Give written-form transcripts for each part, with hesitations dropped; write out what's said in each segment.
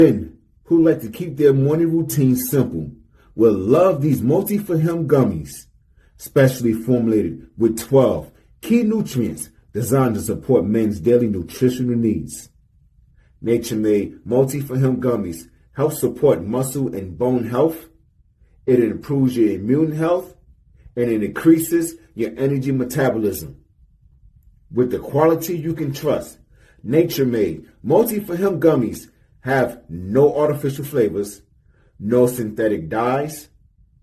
Men who like to keep their morning routine simple will love these multi-for-him gummies, specially formulated with 12 key nutrients designed to support men's daily nutritional needs. Nature-made multi-for-him gummies help support muscle and bone health. It improves your immune health, and it increases your energy metabolism. With the quality you can trust, Nature-made multi-for-him gummies have no artificial flavors, no synthetic dyes,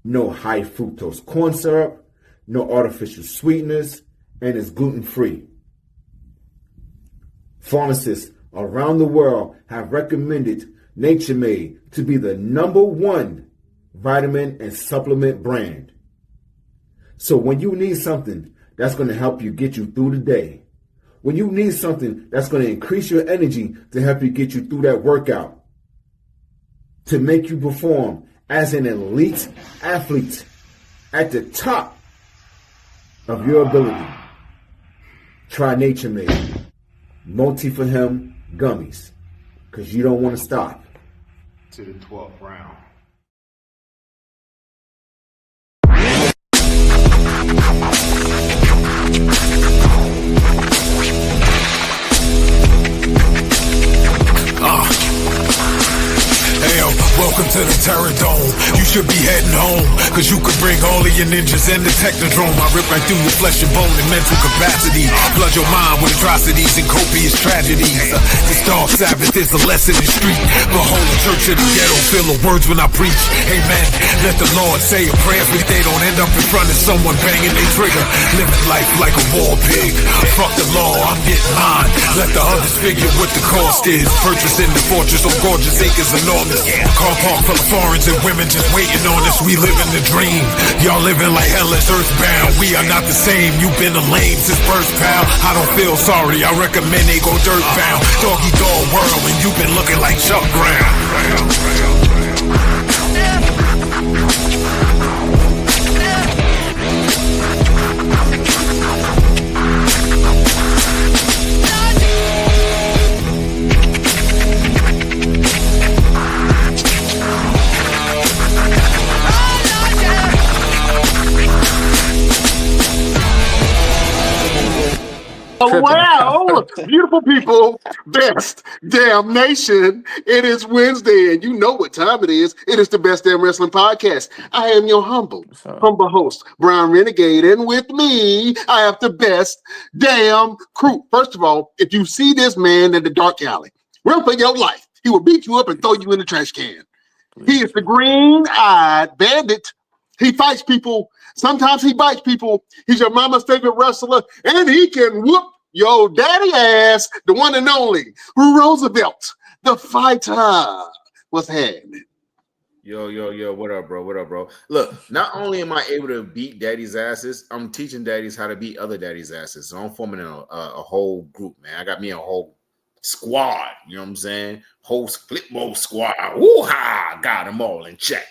no high fructose corn syrup, no artificial sweeteners, and is gluten-free. Pharmacists around the world have recommended Nature-Made to be the #1 vitamin and supplement brand. So when you need something that's going to help you get you through the day, when you need something that's going to increase your energy to help you get you through that workout, to make you perform as an elite athlete at the top of your ability, try Nature-Made multi-for-him gummies, because you don't want to stop. To the 12th round. Hey yo, welcome to the Terror Dome. You should be heading home, cause you could bring all of your ninjas and the Technodrome. I rip right through your flesh and bone and mental capacity. Flood your mind with atrocities and copious tragedies. This dark Sabbath is a lesson in street. Behold the church of the ghetto, feel the words when I preach. Amen. Let the Lord say a prayer for they don't end up in front of someone banging their trigger. Living life like a war pig. Fuck the law, I'm getting mine. Let the others figure what the cost is. Purchasing the fortress on gorgeous acres enormous. Car park full of foreigners and women just waiting on us. We living the dream. Y'all living like hell is earthbound. We are not the same. You've been a lame since birth, pal. I don't feel sorry. I recommend they go dirt bound. Doggy dog world, and you've been looking like Chuck Brown. Well, beautiful people, best damn nation. It is Wednesday, and you know what time it is. It is the Best Damn Wrestling Podcast. I am your humble host, Brian Renegade, and with me, I have the best damn crew. First of all, if you see this man in the dark alley, run for your life. He will beat you up and throw you in the trash can. He is the green-eyed bandit. He fights people. Sometimes he bites people. He's your mama's favorite wrestler, and he can whoop your daddy ass, the one and only Roosevelt, the fighter. What's happening? Yo, what up, bro? Look, not only am I able to beat daddy's asses, I'm teaching daddies how to beat other daddy's asses. So I'm forming a whole group, man. I got me a whole squad, you know what I'm saying? Whole split mode squad. Woo-ha! Got them all in check.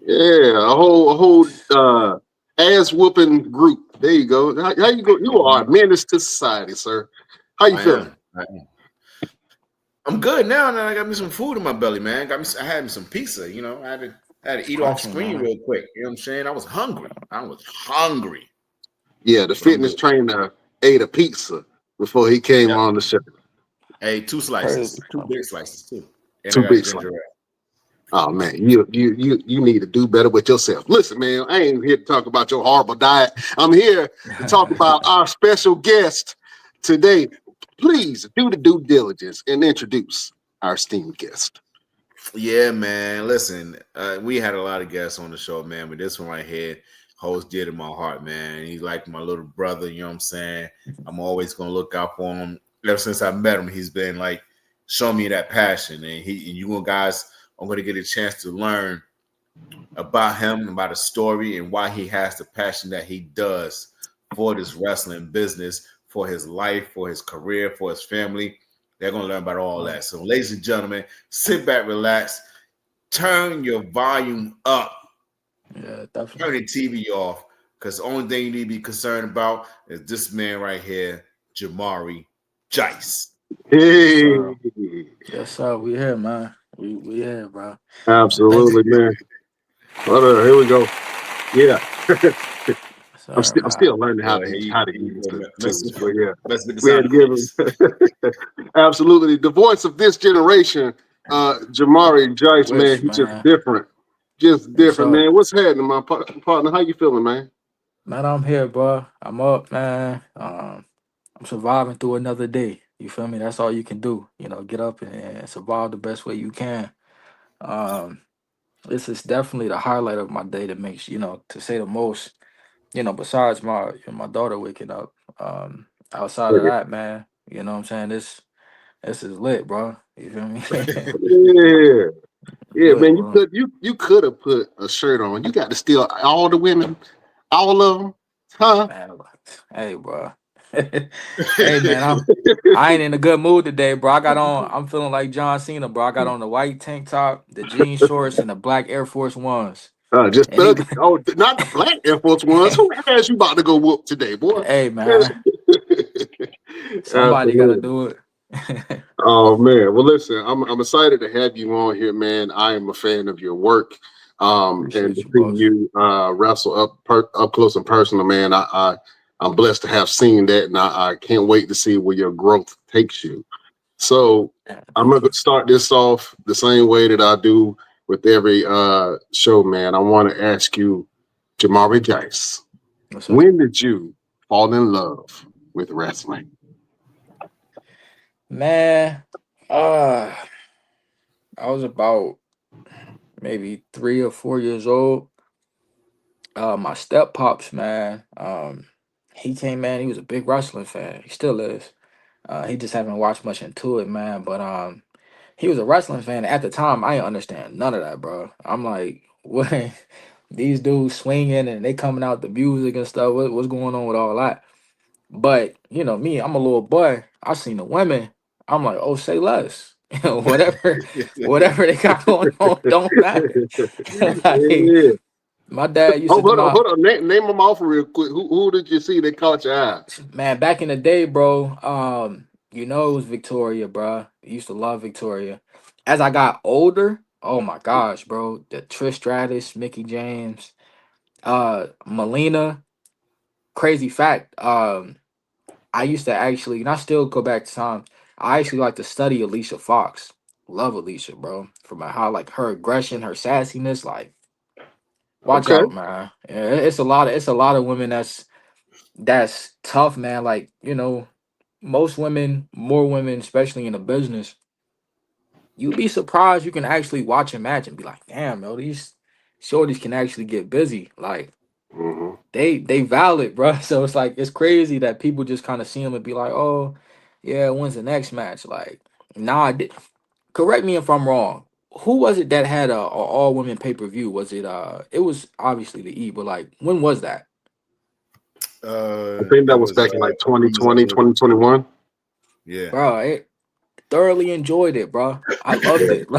Yeah, a whole ass whooping group. There you go. How you go? You are a menace to society, sir. How you feeling? I'm good now. Now I got me some food in my belly, man. I had me some pizza. You know, I had to eat off screen real quick. You know what I'm saying? I was hungry. Yeah, the fitness trainer ate a pizza before he came on the show. Hey, 2 slices, 2 big slices too. And 2 big slices. Oh man, you need to do better with yourself. Listen, man, I ain't here to talk about your horrible diet. I'm here to talk about our special guest today. Please do the due diligence and introduce our esteemed guest. Yeah, man. Listen, we had a lot of guests on the show, man, but this one right here holds dear to my heart, man. He's like my little brother, you know what I'm saying? I'm always gonna look out for him. Ever since I met him, he's been like showing me that passion, and you guys. I'm going to get a chance to learn about him, about his story, and why he has the passion that he does for this wrestling business, for his life, for his career, for his family. They're going to learn about all that. So, ladies and gentlemen, sit back, relax, turn your volume up. Yeah, definitely. Turn the TV off, because the only thing you need to be concerned about is this man right here, Jamarie Jeice. Hey. Yes, sir. We here, man. We yeah, bro. Thanks. Absolutely, man. Well, here we go. Yeah. I'm Sorry, still I'm man. still learning Here how to you use go, the mess tools, but yeah, with the we had sound to give him effects. absolutely the voice of this generation. Jamarie Jeice, man, Wish, he's just man. different, What's up? man. What's happening, my partner? How you feeling, man? Man, I'm here, bro. I'm up, man. I'm surviving through another day. You feel me? That's all you can do. Get up and survive the best way you can. Um, this is definitely the highlight of my day that makes, to say the most, besides my daughter waking up. Outside of that, man, you know what I'm saying? This is lit, bro. You feel me? Yeah, It's yeah, lit, man. bro. You could have put a shirt on. You got to steal all the women, all of them, huh? Man, hey, bro. Hey, man, I ain't in a good mood today, bro. I'm feeling like John Cena, bro. I got on the white tank top, the jean shorts, and the black Air Force Ones. Just thug. Anybody? Oh, not the black Air Force Ones. Who asked you about to go whoop today, boy? Hey, man, somebody got to Absolutely. do it. Oh man. Well, listen, I'm excited to have you on here, man. I am a fan of your work. And to Appreciate you, see boss. you wrestle up close and personal, man. I'm blessed to have seen that, and I can't wait to see where your growth takes you. So Yeah, I'm thank gonna you. start this off the same way that I do with every show, man. I want to ask you, Jamarie Jeice, What's up, when did you fall in love with wrestling? man? Uh, I was about maybe 3 or 4 years old. My step pops, man. He came, man. He was a big wrestling fan. He still is. He just haven't watched much into it, man. But he was a wrestling fan. At the time, I didn't understand none of that, bro. I'm like, what? These dudes swinging and they coming out the music and stuff. What's going on with all that? But me, I'm a little boy. I seen the women. I'm like, oh, say less. whatever, whatever they got going on, don't matter. Like Yeah. my dad used Oh, to do my hold on. Name them off real quick. Who did you see that caught your eye? man back in the day, bro. It was Victoria, bro. I used to love Victoria. As I got older, oh my gosh, bro, the Trish Stratus, Mickey James, Melina. Crazy fact. I used to actually, and I still go back to time. I actually like to study Alicia Fox. Love Alicia, bro. From how like her aggression, her sassiness. Like, watch Okay. out, man. Yeah, it's a lot of women that's tough, man. Like, most women, more women, especially in the business, you'd be surprised you can actually watch a match and be like, damn, yo, these shorties can actually get busy. Like, Hmm. they valid, bro. So it's like it's crazy that people just kind of see them and be like, oh, yeah, when's the next match? Like, nah, correct me if I'm wrong. Who was it that had a all women pay per view? Was it it was obviously the E, but like when was that? I think It that was was back in like Breeze, I 2020, believe. 2021. Yeah. Bro, I thoroughly enjoyed it, bro. I loved Yeah. it.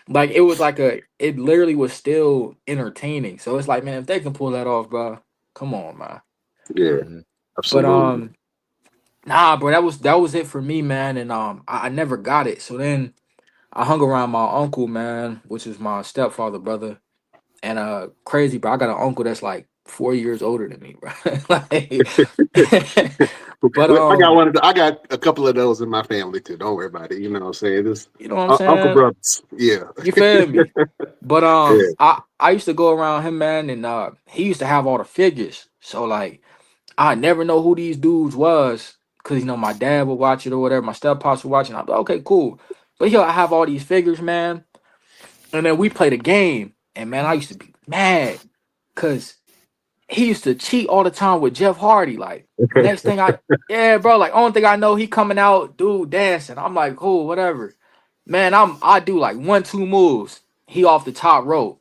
Like it was like it literally was still entertaining. So it's like, man, if they can pull that off, bro, come on, man. Yeah. Hmm. But Absolutely. nah, bro, that was it for me, man. And I never got it. So then I hung around my uncle, man, which is my stepfather brother. And crazy, bro. I got an uncle that's like 4 years older than me, bro. Like, but Well, I got one. I got a couple of those in my family too. Don't worry about it. You know what I'm saying? This you know what I'm Uncle saying? brothers. Yeah. You feel me? But Yeah. I used to go around him, man, and he used to have all the figures. So like I never know who these dudes was, cause my dad would watch it or whatever, my step pops would watch it. And I'd be like, okay, cool. But I have all these figures, man. And then we played a game, and man, I used to be mad, cause he used to cheat all the time with Jeff Hardy. Like next thing yeah, bro. Like only thing I know, he coming out, dude dancing. I'm like, cool, whatever. Man, I do like 1-2 moves. He off the top rope,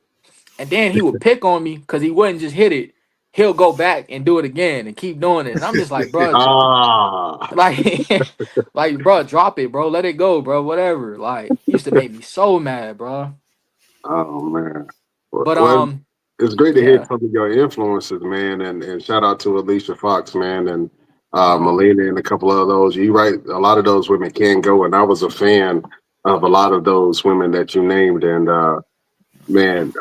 and then he would pick on me because he wouldn't just hit it. He'll go back and do it again and keep doing it. And I'm just like, bro, Ah. like, like, bro, drop it, bro. Let it go, bro. Whatever. Like, used to make me so mad, bro. Oh man. But Well, it's great to hear yeah. some of your influences, man, and shout out to Alicia Fox, man, and Uh, Melina and a couple of those. You right, a lot of those women can go, and I was a fan of a lot of those women that you named, and man,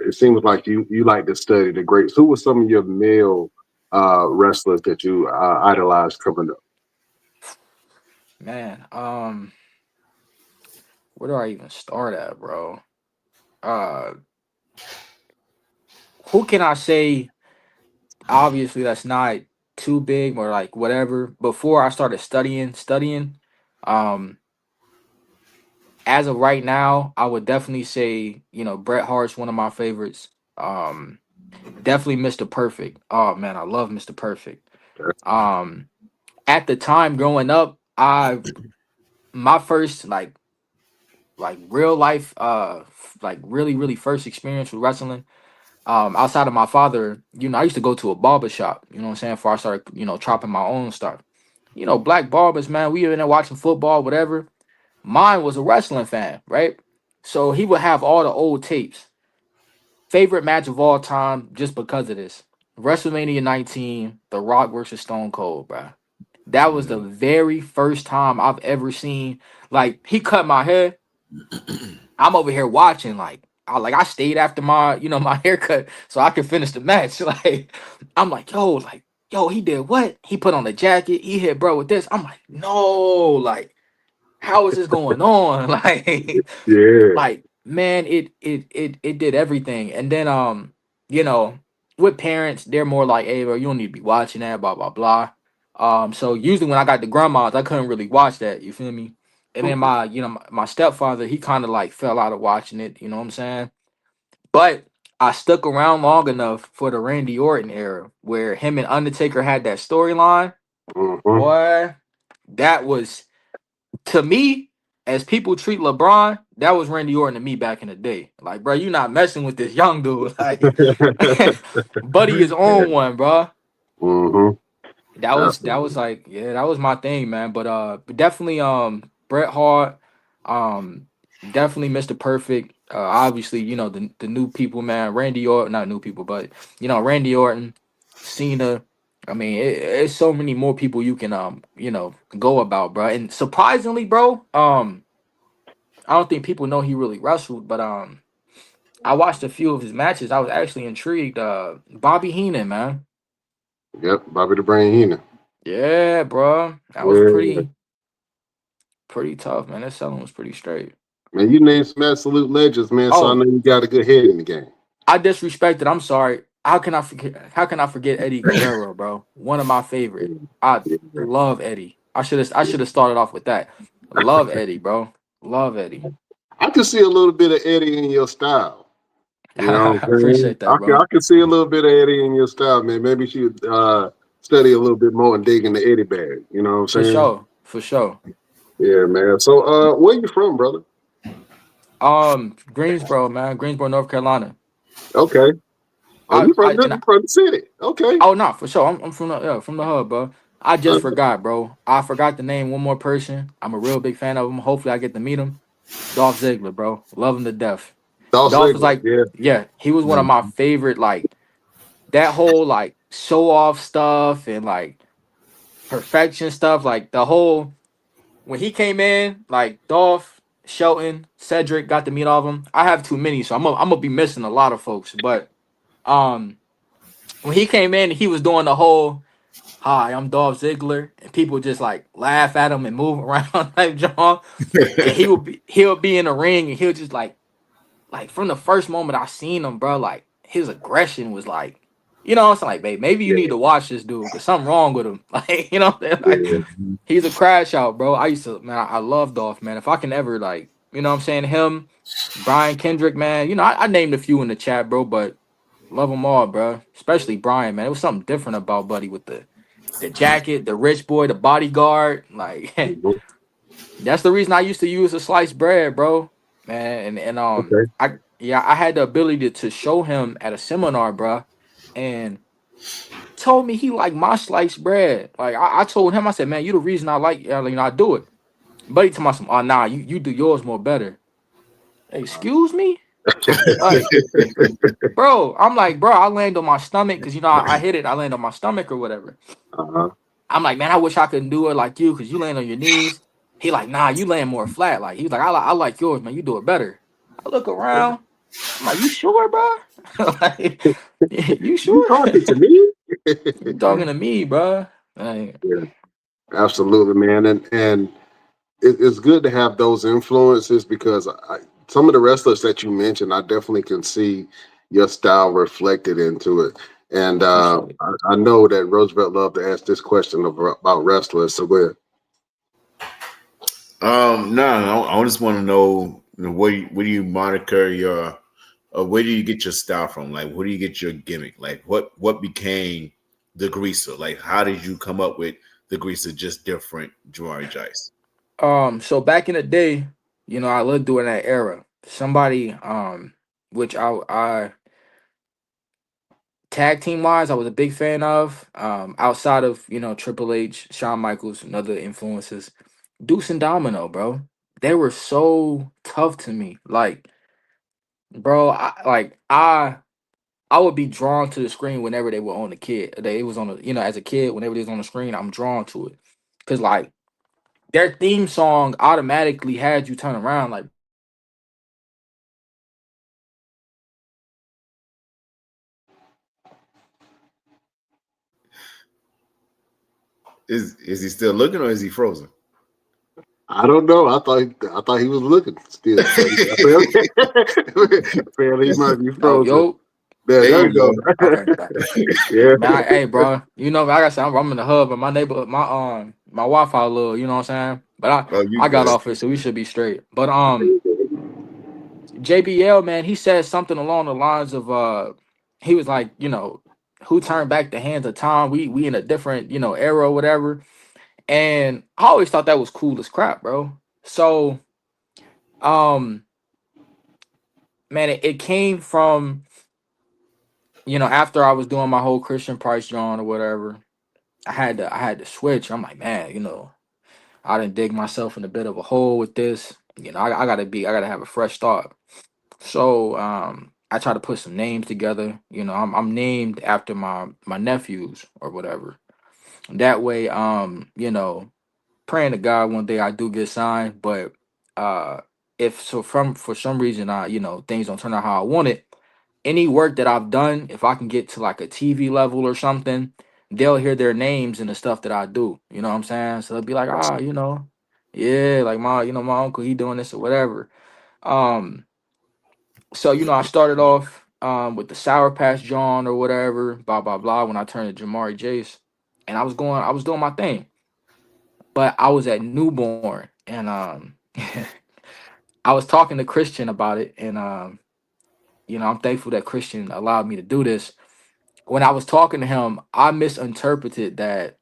it seems like you like to study the greats. Who were some of your male wrestlers that you idolized coming up? Man, where do I even start at, bro? Uh, who can I say? Obviously, that's not too big or like whatever. Before I started studying, um, as of right now, I would definitely say, Bret Hart's one of my favorites. Um, definitely Mr. Perfect. Oh man, I love Mr. Perfect. Um, at the time growing up, my first like real life like really first experience with wrestling, outside of my father, I used to go to a barber shop, you know what I'm saying, before I started, chopping my own stuff. Black barbers, man, we in there watching football, whatever. Mine was a wrestling fan, right? So he would have all the old tapes. Favorite match of all time, just because of this. WrestleMania 19, The Rock versus Stone Cold, bro. That was the very first time I've ever seen, like, he cut my hair. I'm over here watching, like, I stayed after my, my haircut so I could finish the match. Like, I'm like, yo, he did what? He put on a jacket. He hit bro with this. I'm like, no, like, how is this going on? Yeah. Like, man, it did everything. And then, you know, with parents, they're more like, hey, bro, you don't need to be watching that, blah blah blah. So usually when I got the grandmas, I couldn't really watch that. You feel me? And then Mhm. my stepfather, he kind of like fell out of watching it. You know what I'm saying? But I stuck around long enough for the Randy Orton era, where him and Undertaker had that storyline. Mhm. Boy, that was, to me, as people treat LeBron, that was Randy Orton to me back in the day. Like, bro, you not messing with this young dude. Like, buddy is Yeah. on one, bro. Mhm. That was Absolutely. like, yeah, that was my thing, man. But definitely Bret Hart, um definitely Mr. Perfect. Obviously, the new people, man. Randy Orton, not new people, but Randy Orton, Cena. I mean, it's so many more people you can go about, bro. And surprisingly, bro, I don't think people know he really wrestled, but I watched a few of his matches. I was actually intrigued. Bobby Heenan, man. Yep. Bobby the Brain Heenan. Yeah, bro. That was Yeah. pretty tough, man. That selling was pretty straight. Man, you named some absolute legends, man. So I Oh, know you got a good head in the game. I disrespected. I'm sorry. How can I forget? How can I forget Eddie Guerrero, bro? One of my favorite. I Yeah. love Eddie. I should have started off with that. Love Eddie, bro. Love Eddie. I can see a little bit of Eddie in your style. You know I what I'm saying? appreciate that, I bro. can see a little bit of Eddie in your style, man. Maybe you should study a little bit more and dig into Eddie bag. You know what I'm For saying? sure. For sure. Yeah, man. So where you from, brother? Greensboro, man. Greensboro, North Carolina. Okay. Oh, I, you from I the and I, you from the city. Okay. oh no, for sure. I'm from the hub, bro. I Uh, just forgot, bro. I forgot to name one more person. I'm a real big fan of him. Hopefully, I get to meet him. Dolph Ziggler, bro. Love him to death. Dolph Dolph was Ziggler. like, Yeah. yeah, he was one of my favorite. Like, that whole like show off stuff and like perfection stuff. Like the whole, when he came in, like Dolph, Shelton, Cedric, got to meet all of them. I have too many, so I'm gonna be missing a lot of folks. But um, when he came in, he was doing the whole "Hi, I'm Dolph Ziggler," and people just like laugh at him and move around like John. And he'll be in the ring and he'll just like from the first moment I seen him, bro, like his aggression was like, I'm saying, like, babe, maybe you Yeah. need to watch this dude because something wrong with him. Like, what I'm saying? Like, Yeah. he's a crash out, bro. I used to, man, I love Dolph, man. If I can ever, like, what I'm saying, him, Brian Kendrick, man, I named a few in the chat, bro, but love them all, bro. Especially Brian, man. It was something different about Buddy with the jacket, the rich boy, the bodyguard. Like, Mhm. that's the reason I used to use a sliced bread, bro. Man, and Okay. I had the ability to show him at a seminar, bro, and told me he liked my sliced bread. Like, I told him, I said, man, you the reason I like, I do it. But he told me some, oh nah, you do yours more better. Excuse me? Like, bro, I'm like, bro, I land on my stomach because I hit it, I land on my stomach or whatever. Uh-huh. I'm like, man, I wish I could do it like you because you land on your knees. He like, nah, you laying more flat. Like, he's like, I like yours, man. You do it better. I look around. I'm like, you sure, bro? Like, you You sure? talking to me? You talking to me, bro? Like, Yeah, absolutely, man. And it's good to have those influences because some of the wrestlers that you mentioned, I definitely can see your style reflected into it. And appreciate it. I know that Roosevelt loved to ask this question about wrestlers. So go ahead. No, I just want to know where do you moniker your, where do you get your style from? Like, where do you get your gimmick? Like, what became the greaser? Like, how did you come up with the greaser? Just different, Jamarie Jeice. So back in the day, I lived during that era. Somebody, which I tag team wise, I was a big fan of. Outside of Triple H, Shawn Michaels, and other influences, Deuce and Domino, bro. They were so tough to me. Like, bro, I would be drawn to the screen whenever they were on the kid. It was on the, as a kid, whenever they was on the screen, I'm drawn to it. Cause like their theme song automatically had you turn around. Like, Is he still looking or is he frozen? I don't know. I thought he was looking still. So apparently he might be oh, frozen. yo, There There you you go. go. okay, back. Yeah. Man, hey, bro, like I said, I'm in the hub, and my neighborhood, my Wi-Fi a little, you know what I'm saying. But Oh, you I got good? off it, so we should be straight. But JBL, man, he said something along the lines of he was like, who turned back the hands of time? We in a different, era or whatever. And I always thought that was cool as crap, bro. So, um, man, it came from, after I was doing my whole Christian Price John or whatever, I had to switch. I'm like, man, I didn't dig myself in a bit of a hole with this. I gotta have a fresh start. So I try to put some names together. I'm named after my nephews or whatever. That way, praying to God one day I do get signed. But if so from for some reason things don't turn out how I want it, any work that I've done, if I can get to like a TV level or something, they'll hear their names in the stuff that I do. You know what I'm saying? So they'll be like, yeah, like my uncle, he doing this or whatever. Um, so I started off with the Sour Patch John or whatever, blah blah blah. When I turned to Jamarie Jeice, and I was doing my thing, but I was at newborn, and I was talking to Christian about it, and I'm thankful that Christian allowed me to do this. When I was talking to him, I misinterpreted that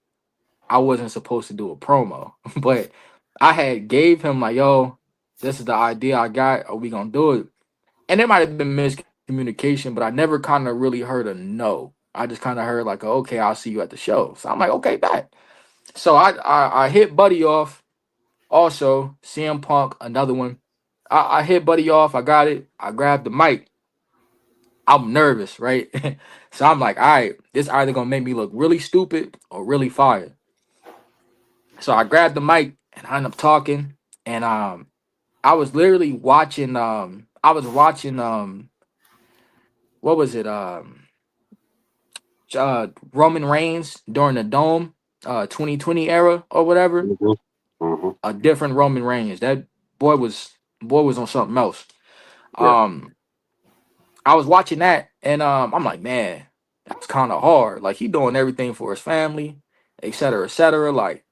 I wasn't supposed to do a promo, but I had gave him like, yo, this is the idea I got. Are we gonna do it? And there might have been miscommunication, but I never kind of really heard a no. I just kind of heard like, okay, I'll see you at the show. So I'm like, okay, bet. So I hit Buddy off. Also, CM Punk, another one. I hit Buddy off. I got it. I grabbed the mic. I'm nervous, right? So I'm like, all right, this either gonna make me look really stupid or really fire. So I grabbed the mic and I ended up talking. And I was literally watching what was it? Roman Reigns during the Dome 2020 era or whatever. Mhm. Mhm. A different Roman Reigns. That boy was on something else. Yeah. Um I was watching that and I'm like, man, that's kind of hard. Like he doing everything for his family, et cetera, et cetera. Like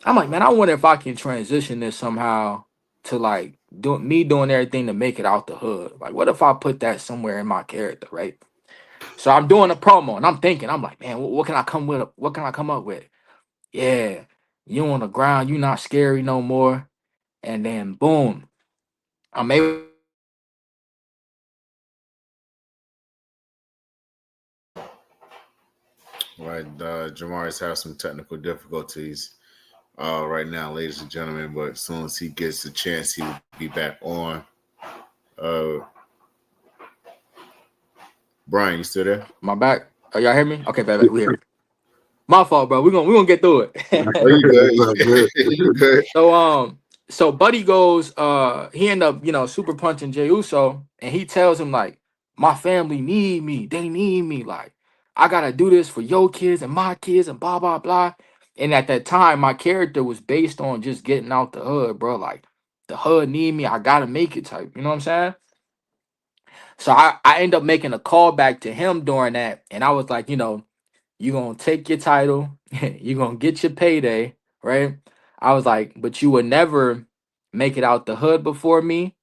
I'm like, man, I wonder if I can transition this somehow to like doing everything to make it out the hood. Like, what if I put that somewhere in my character, right? So I'm doing a promo and I'm thinking, I'm like, man, what can I come with? What can I come up with? Yeah, you on the ground, you not scary no more. And then boom, I'm able. Right, Jamari's having some technical difficulties right now, ladies and gentlemen. But as soon as he gets the chance, he will be back on. Uh, Brian, you still there? My back. Oh, y'all hear me? Okay, baby, we here. My fault, bro. We gonna get through Oh, it. you It's all good? good. You good? So So Buddy goes, he end up, super punching Jey Uso, and he tells him like, my family need me, they need me, like I gotta do this for your kids and my kids and blah blah blah. And at that time, my character was based on just getting out the hood, bro. Like the hood need me, I gotta make it type. You know what I'm saying? So I end up making a call back to him during that, and I was like, you gonna take your title, you gonna get your payday, right? I was like, but you would never make it out the hood before me,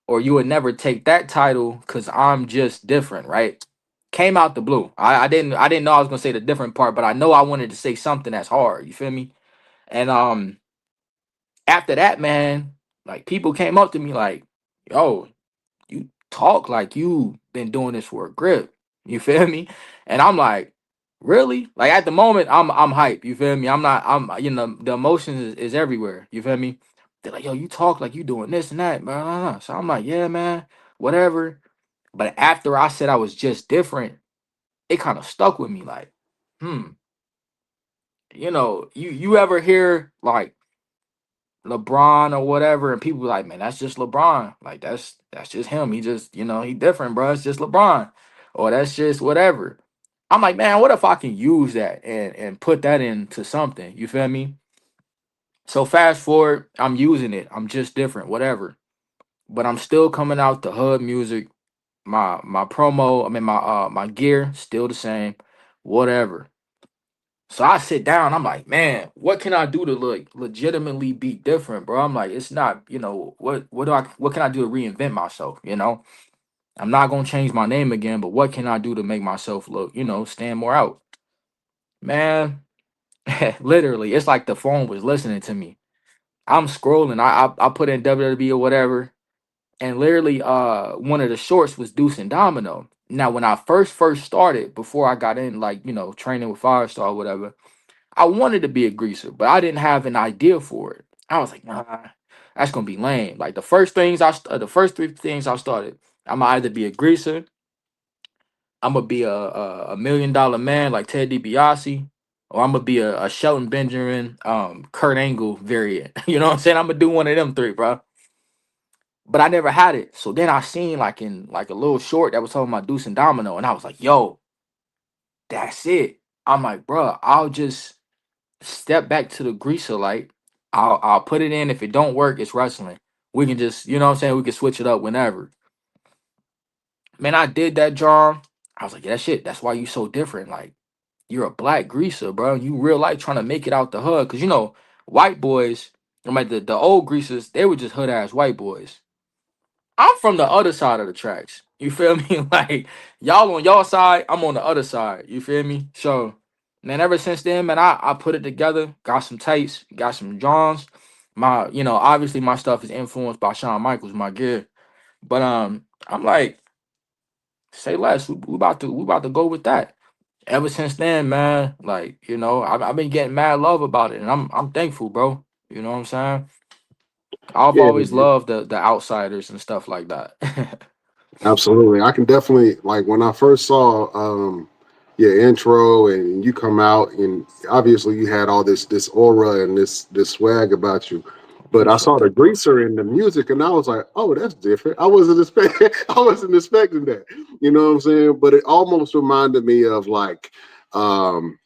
or you would never take that title because I'm just different, right? Came out the blue. I didn't know I was gonna say the different part, but I know I wanted to say something that's hard. You feel me? And after that, man, like people came up to me like, yo, you talk like you been doing this for a grip. You feel me? And I'm like, really? Like at the moment, I'm hype. You feel me? The emotions is everywhere. You feel me? They're like, yo, you talk like you doing this and that, blah, blah, blah. So I'm like, yeah, man, whatever. But after I said I was just different, it kind of stuck with me. Like, you ever hear like LeBron or whatever, and people be like, man, that's just LeBron. Like that's just him. He just, he different, bro. It's just LeBron. Or that's just whatever. I'm like, man, what if I can use that and put that into something? You feel me? So fast forward, I'm using it. I'm just different, whatever. But I'm still coming out the hood music. My promo, I mean my gear, still the same, whatever. So I sit down, I'm like, man, what can I do to legitimately be different, bro? I'm like, it's not, what can I do to reinvent myself, I'm not gonna change my name again, but what can I do to make myself look, stand more out? Man, literally, it's like the phone was listening to me. I'm scrolling, I put in WWE or whatever, and literally one of the shorts was Deuce and Domino. Now, when I first started, before I got in, like, training with Firestar or whatever, I wanted to be a greaser, but I didn't have an idea for it. I was like, nah, that's gonna be lame. Like the first three things I started, I'm gonna either be a greaser, I'm gonna be a $1 million man like Ted DiBiase, or I'm gonna be a Shelton Benjamin, Kurt Angle variant. You know what I'm saying? I'm gonna do one of them three, bro. But I never had it. So then I seen like in like a little short that was talking about Deuce and Domino, and I was like, yo, that's it. I'm like, bro, I'll just step back to the greaser light. I'll put it in. If it don't work, it's wrestling. We can just, you know what I'm saying? We can switch it up whenever. Man, I did that, John. I was like, yeah, that shit. That's why you so different. Like, you're a black greaser, bro. You real life trying to make it out the hood. Cause white boys, I mean the old greasers, they were just hood ass white boys. I'm from the other side of the tracks. You feel me? Like y'all on y'all side, I'm on the other side. You feel me? So, man, ever since then, man, I put it together. Got some tights, got some Johns. Obviously my stuff is influenced by Shawn Michaels, my gear. But I'm like, say less. We about to go with that. Ever since then, man, like I've been getting mad love about it, and I'm thankful, bro. You know what I'm saying? I've Yeah, always loved the outsiders and stuff like that. absolutely. I can definitely like when I first saw your intro and you come out and obviously you had all this aura and this swag about you. But I Appreciate saw the that, bro. greaser in the music and I was like, oh, that's different. I wasn't expecting I wasn't expecting that. You know what I'm saying? But it almost reminded me of like um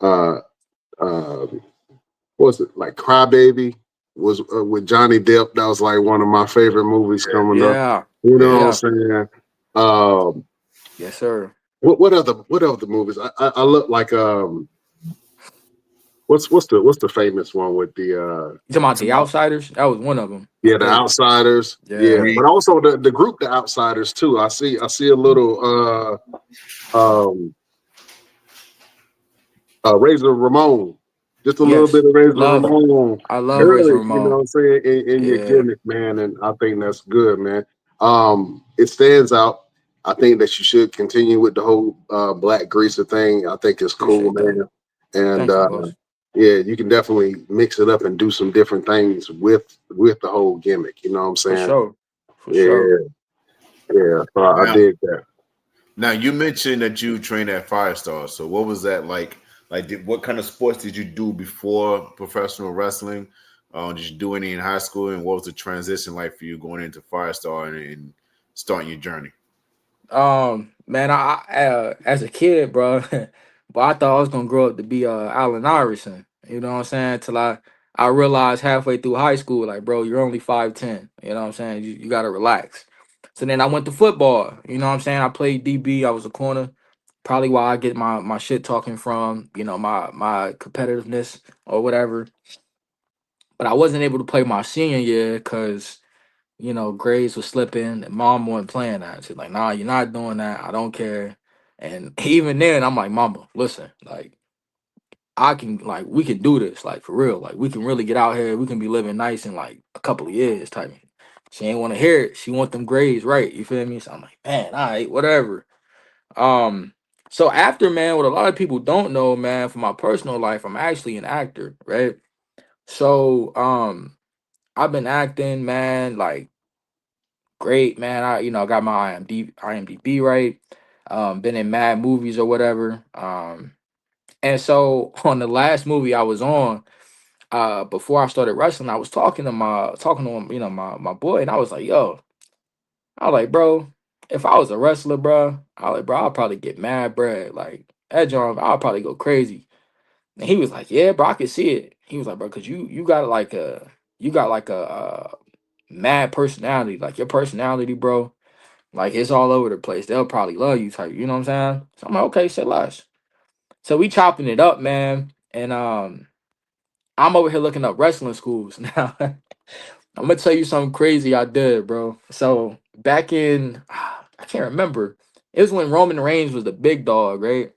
uh uh what was it like Crybaby was with Johnny Depp. That was like one of my favorite movies coming up. Yeah, You know what I'm yeah, saying? Um, yes, sir. what other movies? I look like what's the famous one with the You talking about the outsiders? That was one of them. I yeah, the did. Outsiders, yeah, Yeah. but also the group the Outsiders too. I see a little um Razor Ramon, just a little Yes. bit of Razor Love. Ramon I love Razor early, you know Ramon. what I'm saying, in your Yeah, gimmick, man, and I think that's good, man. It stands out. I think that you should continue with the whole black greaser thing. I think it's cool, appreciate that. man. And Thank you, boss. yeah, you can definitely mix it up and do some different things with the whole gimmick. You know what I'm For saying? sure. For sure. Yeah, yeah. So I Now, dig that. now you mentioned that you trained at Firestar. So what was that like? Like, what kind of sports did you do before professional wrestling? Did you do any in high school, and what was the transition like for you going into Firestar and starting your journey? Man, I as a kid, bro, but I thought I was gonna grow up to be Allen Iverson. You know what I'm saying? Till I realized halfway through high school, like, bro, you're only 5'10". You know what I'm saying? You gotta relax. So then I went to football. You know what I'm saying? I played DB. I was a corner. Probably why I get my shit talking from. You know, my competitiveness or whatever. But I wasn't able to play my senior year because grades was slipping and mom wasn't playing that. She's like, nah, you're not doing that. I don't care. And even then, I'm like, mama, listen, like, I can, like, we can do this, like, for real. Like, we can really get out here. We can be living nice in, like, a couple of years type. She ain't want to hear it. She want them grades right. You feel me? So I'm like, man, all right, whatever. Um, so after, man, what a lot of people don't know, man, for my personal life, I'm actually an actor, right? So, I've been acting, man, like, great, man. I got my IMDb right. Been in mad movies or whatever. And so on the last movie I was on, before I started wrestling, I was talking to him, my boy, and I was like, yo, I was like, bro, if I was a wrestler, bro, I was like, bro, I'll probably get mad bread. Like that John, I'll probably go crazy. And he was like, yeah, bro, I can see it. He was like, bro, cause you got like a mad personality, like your personality, bro. Like it's all over the place. They'll probably love you type. You know what I'm saying? So I'm like, okay, say less. So we chopping it up, man. And I'm over here looking up wrestling schools. Now I'm gonna tell you something crazy I did, bro. So back in I can't remember. It was when Roman Reigns was the big dog, right?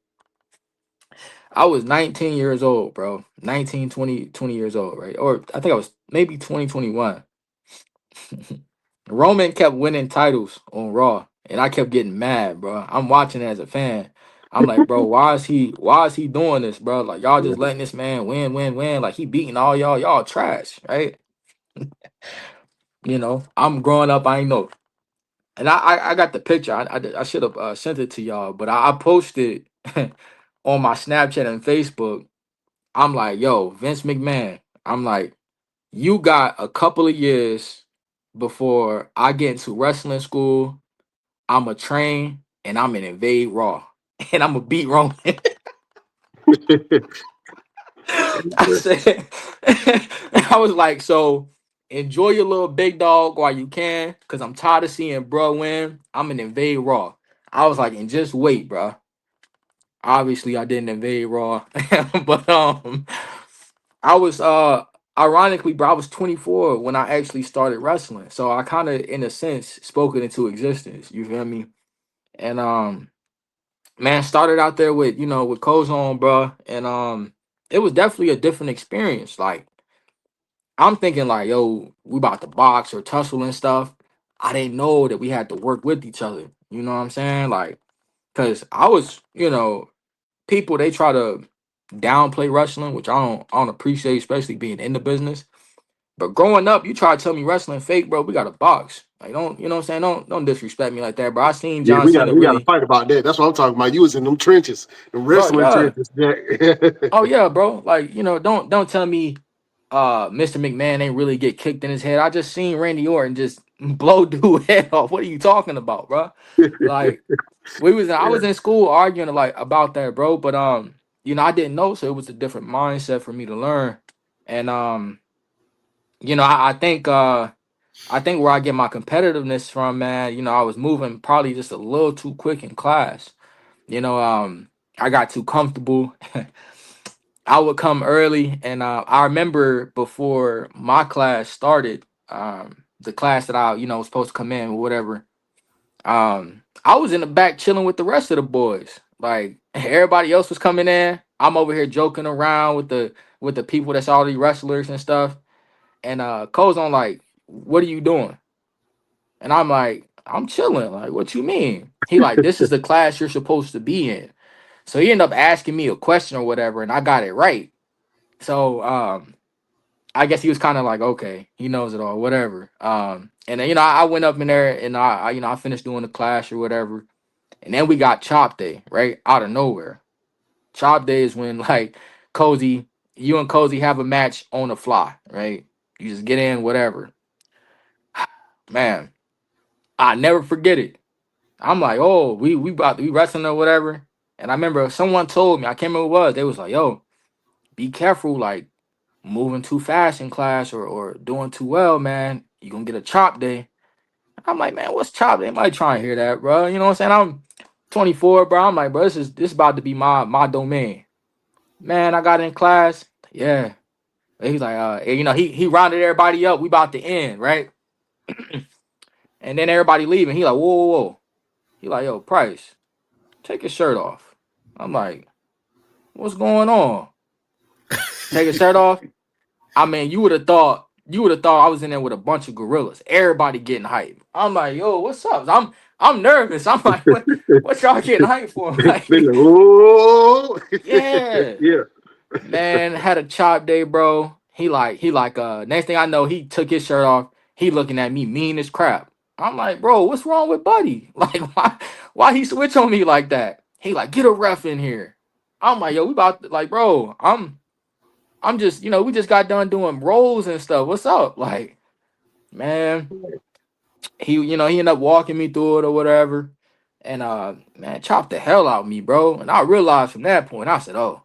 I was 19 years old, bro. 19, 20 years old, right? Or I think I was maybe 2021. Roman kept winning titles on Raw, and I kept getting mad, bro. I'm watching it as a fan. I'm like, bro, why is he doing this, bro? Like y'all just letting this man win, win, win. Like he beating all y'all trash, right? I'm growing up, I ain't know. And I got the picture. I should have sent it to y'all, but I posted on my Snapchat and Facebook. I'm like, yo, Vince McMahon. I'm like, you got a couple of years before I get into wrestling school. I'm a train and I'm an invade Raw. And I'm a beat Roman. I said I was like, so enjoy your little big dog while you can, because I'm tired of seeing bro win. I'm an invade Raw. I was like, and just wait, bro. Obviously I didn't invade Raw. But I was ironically, bro, I was 24 when I actually started wrestling. So I kind of in a sense spoke it into existence. You feel me? And man, started out there with Kozone, bro, and it was definitely a different experience. Like I'm thinking, like, yo, we about to box or tussle and stuff. I didn't know that we had to work with each other. You know what I'm saying? Like, cause I was, people they try to downplay wrestling, which I don't appreciate, especially being in the business. But growing up, you try to tell me wrestling fake, bro. We got to box. Like, don't you know what I'm saying? Don't disrespect me like that, bro. I seen Yeah, John Cena we got to really, fight about that. That's what I'm talking about. You was in them trenches, the bro. wrestling Yeah. trenches. Jack. Oh yeah, bro. Like, don't tell me Mr. McMahon ain't really get kicked in his head. I just seen Randy Orton just blow dude head off. What are you talking about, bro? Like I Yeah. was in school arguing like about that, bro. But I didn't know, so it was a different mindset for me to learn. And I think where I get my competitiveness from, man, I was moving probably just a little too quick in class. I got too comfortable. I would come early, and I remember before my class started, the class that I was supposed to come in or whatever. I was in the back chilling with the rest of the boys. Like everybody else was coming in, I'm over here joking around with the people that's already wrestlers and stuff. And Cole's on like, "What are you doing?" And I'm like, "I'm chilling." Like, "What you mean?" He like, "This is the class you're supposed to be in." So he ended up asking me a question or whatever, and I got it right. So I guess he was kind of like, okay, he knows it all, whatever. And then I went up in there and I finished doing the class or whatever, and then we got chop day right out of nowhere. Chop day is when like Cozy, you and Cozy have a match on the fly, right? You just get in, whatever. Man, I never forget it. I'm like, oh, we about to be wrestling or whatever. And I remember someone told me, I can't remember who it was. They was like, yo, be careful, like moving too fast in class or doing too well, man. You gonna get a chop day. I'm like, man, what's chop? They might try and hear that, bro. You know what I'm saying? I'm 24, bro. I'm like, bro, this about to be my domain. Man, I got in class. Yeah. He's like, and, you know, he rounded everybody up. We about to end, right? And then everybody leaving. He like, whoa, whoa, whoa. He like, yo, Price, take your shirt off. I'm like, what's going on? Take his shirt off. I mean, you would have thought I was in there with a bunch of gorillas. Everybody getting hyped. I'm like, yo, what's up? I'm nervous. I'm like, what y'all getting hyped for? They Like, like, oh, yeah. yeah. Man, had a chop day, bro. He like next thing I know, he took his shirt off. He looking at me mean as crap. I'm like, bro, what's wrong with Buddy? Like, why he switch on me like that? He like, get a ref in here. I'm like, yo, we about to, like, bro, I'm just, we just got done doing rolls and stuff. What's up? Like, man, he ended up walking me through it or whatever. And man, chopped the hell out of me, bro. And I realized from that point, I said, oh,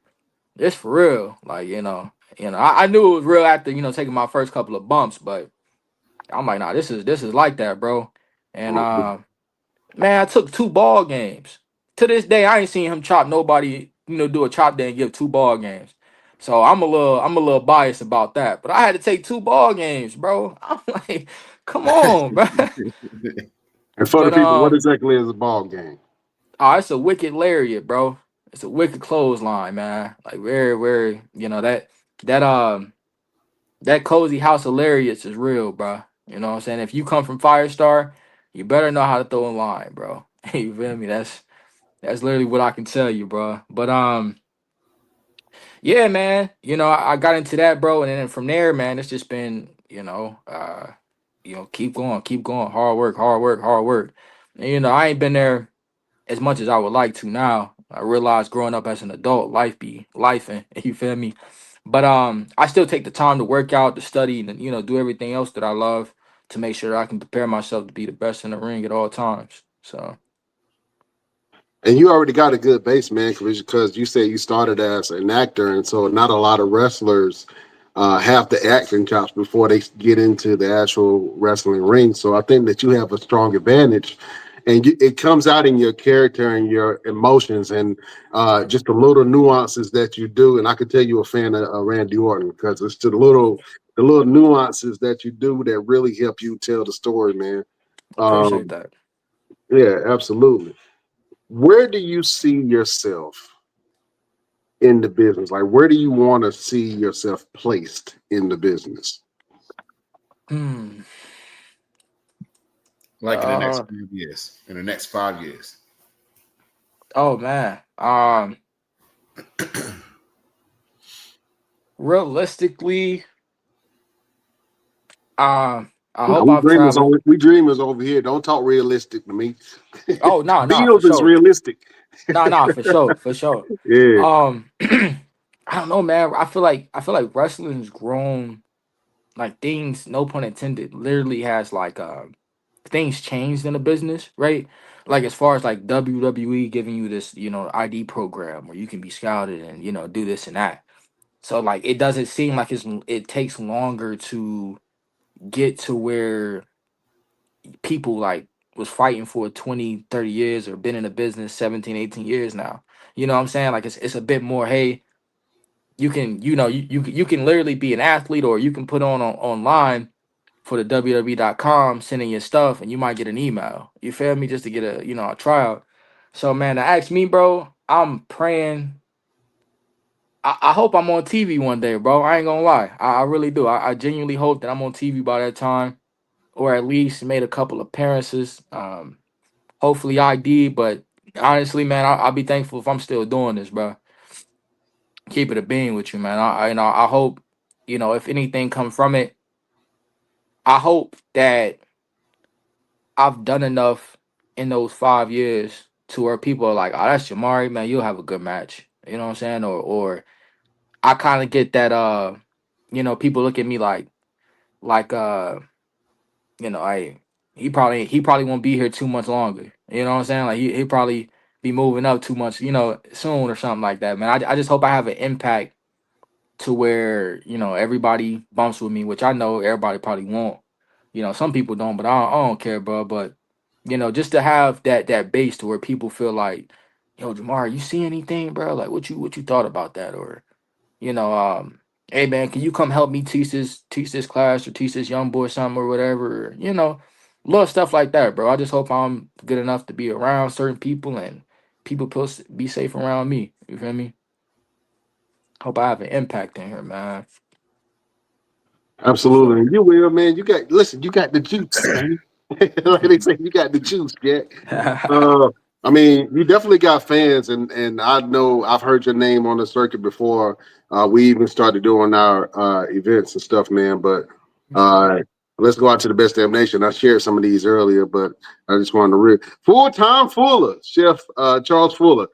it's for real. Like, I knew it was real after, taking my first couple of bumps, but I'm like, nah, this is like that, bro. And man, I took 2 ball games. To this day, I ain't seen him chop nobody, do a chop day and give 2 ball games. So I'm a little biased about that. But I had to take 2 ball games, bro. I'm like, come on, bro. And for the But people, what exactly is a ball game? oh, it's a wicked lariat, bro. It's a wicked clothesline, man. Like very, very, that that cozy house of lariats is real, bro. You know what I'm saying? If you come from Firestar, you better know how to throw a line, bro. You feel me? That's literally what I can tell you, bro. But yeah, man. I got into that, bro, and then from there, man, it's just been, keep going, hard work, hard work, hard work. And, I ain't been there as much as I would like to now. I realize growing up as an adult, life be life, and you feel me. But I still take the time to work out, to study, and do everything else that I love to make sure that I can prepare myself to be the best in the ring at all times. So And you already got a good base, man, because you said you started as an actor, and so not a lot of wrestlers have the acting chops before they get into the actual wrestling ring. So I think that you have a strong advantage, and it comes out in your character and your emotions, and just the little nuances that you do. And I could tell you a fan of Randy Orton because it's the little nuances that you do that really help you tell the story, man. appreciate Um, that. yeah, absolutely. Where do you see yourself in the business? Like, where do you want to see yourself placed in the business? Hmm. Like in the next Uh. 5 years. In the next 5 years. Oh man. Realistically, I Now, hope I've traveled. we dreamers over here. Don't talk realistic to me. Oh no, no, for Bills is sure. realistic. No, no, for sure, for sure. Yeah, I don't know, man. I feel like wrestling's grown. Like things, no pun intended, literally has like things changed in the business, right? Like as far as like WWE giving you this, ID program where you can be scouted and do this and that. So like it doesn't seem like it takes longer to get to where people like was fighting for 20, 30 years or been in the business 17, 18 years now. You know what I'm saying? Like it's a bit more, hey, you can, you can literally be an athlete or you can put on online for the www.com, sending your stuff, and you might get an email. You feel me? Just to get a tryout. So man, to ask me, bro, I'm praying. I hope I'm on TV one day, bro. I ain't gonna lie. I really do. I genuinely hope that I'm on TV by that time, or at least made a couple appearances. Hopefully ID, but honestly, man, I'll be thankful if I'm still doing this, bro. Keep it a being with you, man. I hope, if anything come from it, I hope that I've done enough in those 5 years to where people are like, oh, that's Jamarie, man, you'll have a good match. You know what I'm saying? Or I kind of get that people look at me like, like he probably won't be here 2 months longer. You know what I'm saying? Like he probably be moving up 2 months, soon or something like that, man. I just hope I have an impact to where everybody bumps with me, which I know everybody probably won't. Some people don't, but I don't care, bro. But just to have that base to where people feel like, yo, Jamar, you see anything, bro? Like what you thought about that, or you know, um, hey man, can you come help me teach this class or teach this young boy something or whatever? Little stuff like that, bro. I just hope I'm good enough to be around certain people and people be safe around me. You feel me? Hope I have an impact in here, man. For Absolutely. sure. And you will, man. You got the juice, man. Like they say, you got the juice, yeah. Uh, I mean, you definitely got fans, and I know I've heard your name on the circuit before. We even started doing our events and stuff, man. But uh, let's go out to the best damn nation. I shared some of these earlier, but I just wanted to full-time Fuller, Chef Charles Fuller.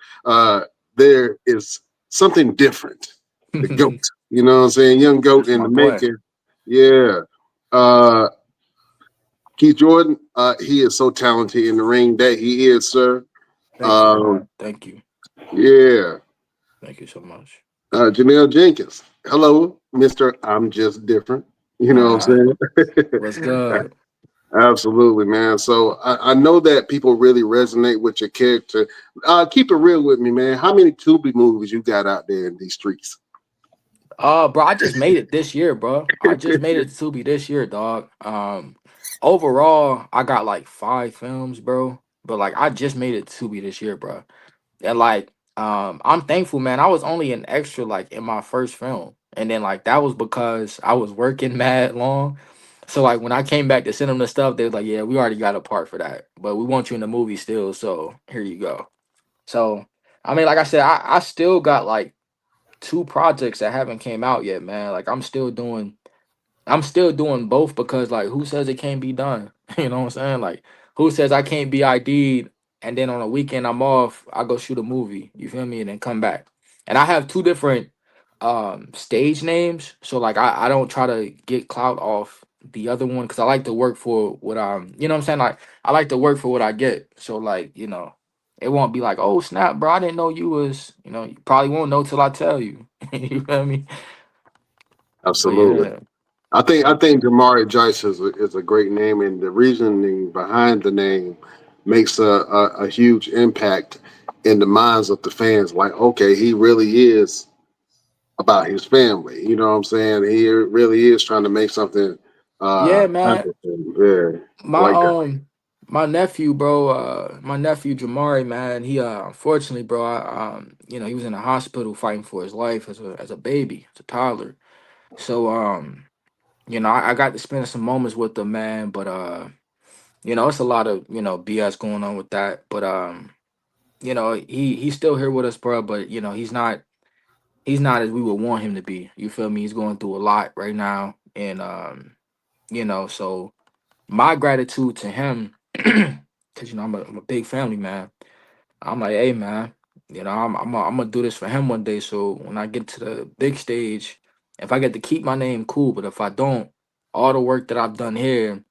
There is something different. The goat, you know what I'm saying? Young goat That's in my the boy. making. Yeah. Uh, Keith Jordan, he is so talented in the ring that he is, sir. Thank you, Um, man. Thank you. yeah. Thank you so much. Janelle Jenkins. Hello, Mr. I'm Just Different. You know what I'm What's saying? good? Absolutely, man. So I know that people really resonate with your character. Keep it real with me, man. How many Tubi movies you got out there in these streets? Bro, I just made it this year, bro. I just made it to be this year, dog. Overall, I got like 5 films, bro. But like, I just made it to be this year, bro. And like, I'm thankful, man. I was only an extra like in my first film, and then like that was because I was working mad long. So like when I came back to send them the stuff, they was like, "Yeah, we already got a part for that, but we want you in the movie still. So here you go." So I mean, like I said, I still got like 2 projects that haven't came out yet, man. Like I'm still doing both because like who says it can't be done? You know what I'm saying? Like who says I can't be ID'd and then on a weekend I'm off, I go shoot a movie, you feel me, and then come back. And I have 2 different stage names. So like I don't try to get clout off the other one because I like to work for what you know what I'm saying? Like I like to work for what I get. So like, it won't be like, oh snap, bro, I didn't know you was, you probably won't know till I tell you. You feel me? But Absolutely. yeah. I think Jamarie Jeice is a great name, and the reasoning behind the name makes a huge impact in the minds of the fans. Like, okay, he really is about his family. You know what I'm saying? He really is trying to make something Yeah, man. happen. Yeah, I My like that. my nephew, bro, my nephew Jamari, man, he unfortunately, bro, he was in the hospital fighting for his life as a baby, as a toddler. So I got to spend some moments with him, man, but it's a lot of, BS going on with that. But he's still here with us, bro, but he's not as we would want him to be. You feel me? He's going through a lot right now. And so my gratitude to him, because I'm a big family man. I'm like, hey man, I'm gonna do this for him one day. So when I get to the big stage, if I get to keep my name, cool. But if I don't, all the work that I've done here,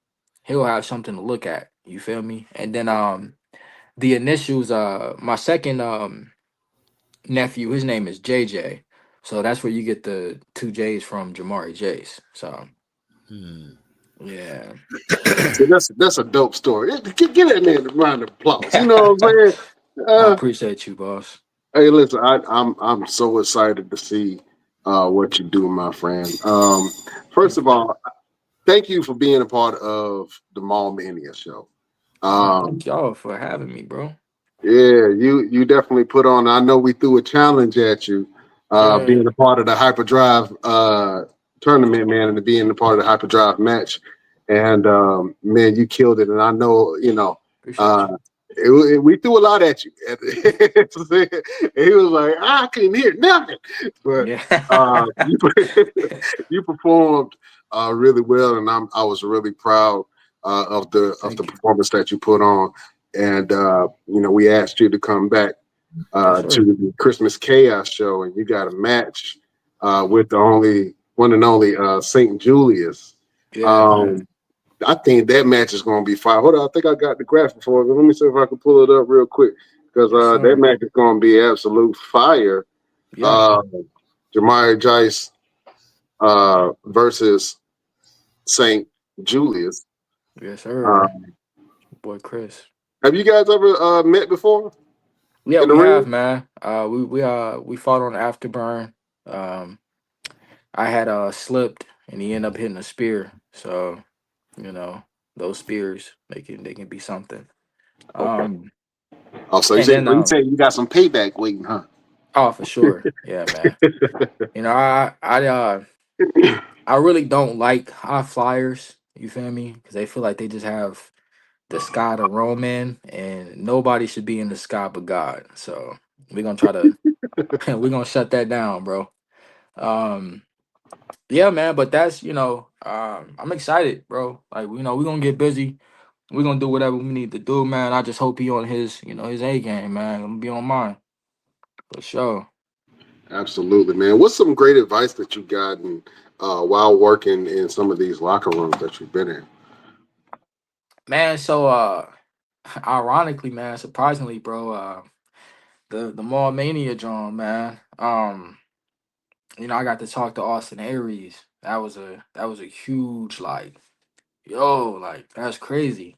he'll have something to look at. You feel me? And then the initials, my second nephew, his name is JJ. So that's where you get the 2 J's from, Jamarie Jeice. So yeah. So that's a dope story. Get that man a round of applause. You know what I'm saying? I Uh, appreciate you, boss. Hey, listen, I'm so excited to see what you do, my friend. First Thank of you. all, thank you for being a part of the Mall Mania show. Nah, Um, thank y'all for having me, bro. yeah, you definitely put on. I know we threw a challenge at you, Yeah, being a part of the Hyperdrive tournament, man, and being a part of the Hyperdrive match. And man, you killed it. And I know, appreciate uh, you. we threw a lot at you. And he was like, I couldn't hear nothing. But Yeah. you, you performed really well, and I was really proud of the Thank you. performance that you put on. And we asked you to come back Yes, to sir. the Christmas Chaos show, and you got a match with the only one and only Saint Julius. Yeah, man. I think that match is going to be fire. Hold on, I think I got the graphic for it. Let me see if I can pull it up real quick because Yes, that sir. match is going to be absolute fire. Yeah. Uh, Jamarie Jeice versus Saint Julius. Yes, Uh, sir. Boy, Chris. have you guys ever met before Yeah, in the we ring? have, man. We fought on Afterburn. Um, I had slipped and he ended up hitting a spear. So, you know, those spears they can be something. Okay. Um, Oh, so and then you say you got some payback waiting, huh? oh, for sure. Yeah, man. You know, I really don't like high flyers. You feel me? Because they feel like they just have the sky to roam in, and nobody should be in the sky but God. So we're gonna try to we're gonna shut that down, bro. Um, yeah, man. But that's I'm excited, bro. Like we're gonna get busy. We're gonna do whatever we need to do, man. I just hope he on his A game, man. I'm gonna be on mine for sure. Absolutely, man. What's some great advice that you've gotten while working in some of these locker rooms that you've been in? Man, so ironically, man, surprisingly, bro, the Mall Mania drum, man. I got to talk to Austin Aries. That was a huge like, yo, like that's crazy.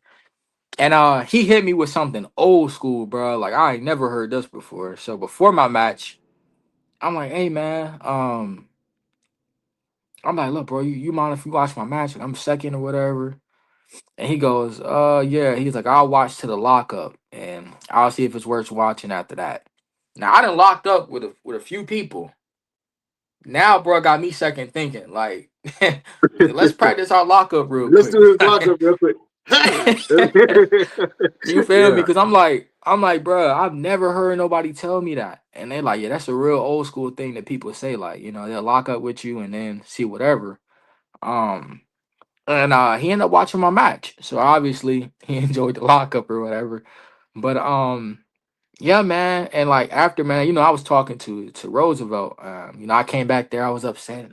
And he hit me with something old school, bro. Like I ain't never heard this before. So before my match, I'm like, hey man, I'm like, look, bro, you mind if you watch my match? Like, I'm second or whatever. And he goes, yeah. He's like, I'll watch to the lockup and I'll see if it's worth watching after that. Now I done locked up with a few people. Now, bro, got me second thinking. Like, let's practice our lockup real Let's quick. do this lockup real quick. Hey! You feel me? Yeah. Because I'm like, bro, I've never heard nobody tell me that. And they're like, yeah, that's a real old school thing that people say. Like, they'll lock up with you and then see whatever. Um, and he ended up watching my match, so obviously he enjoyed the lockup or whatever. But yeah, man. And like after, man, I was talking to Roosevelt. I came back there, I was upset,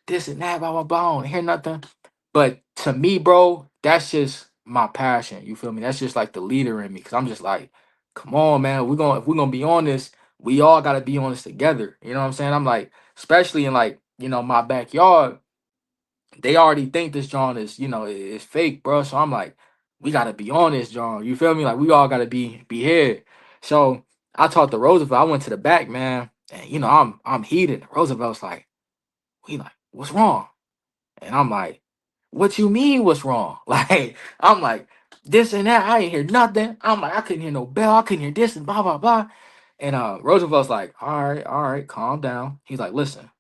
this and that, blah blah blah. I don't hear nothing. But to me, bro, that's just my passion. You feel me? That's just like the leader in me. Cause I'm just like, come on, man. If we're gonna be on this, we all gotta be on this together. You know what I'm saying? I'm like, especially in like, my backyard, they already think this John is fake, bro. So I'm like, we gotta be on this, John. You feel me? Like we all gotta be here. So I talked to Roosevelt. I went to the back, man, and I'm heated. Roosevelt's like, what's wrong? And I'm like, what you mean what's wrong? Like, I'm like, this and that. I ain't hear nothing. I'm like, I couldn't hear no bell. I couldn't hear this and blah blah blah. And Roosevelt's like, all right, calm down. He's like, listen.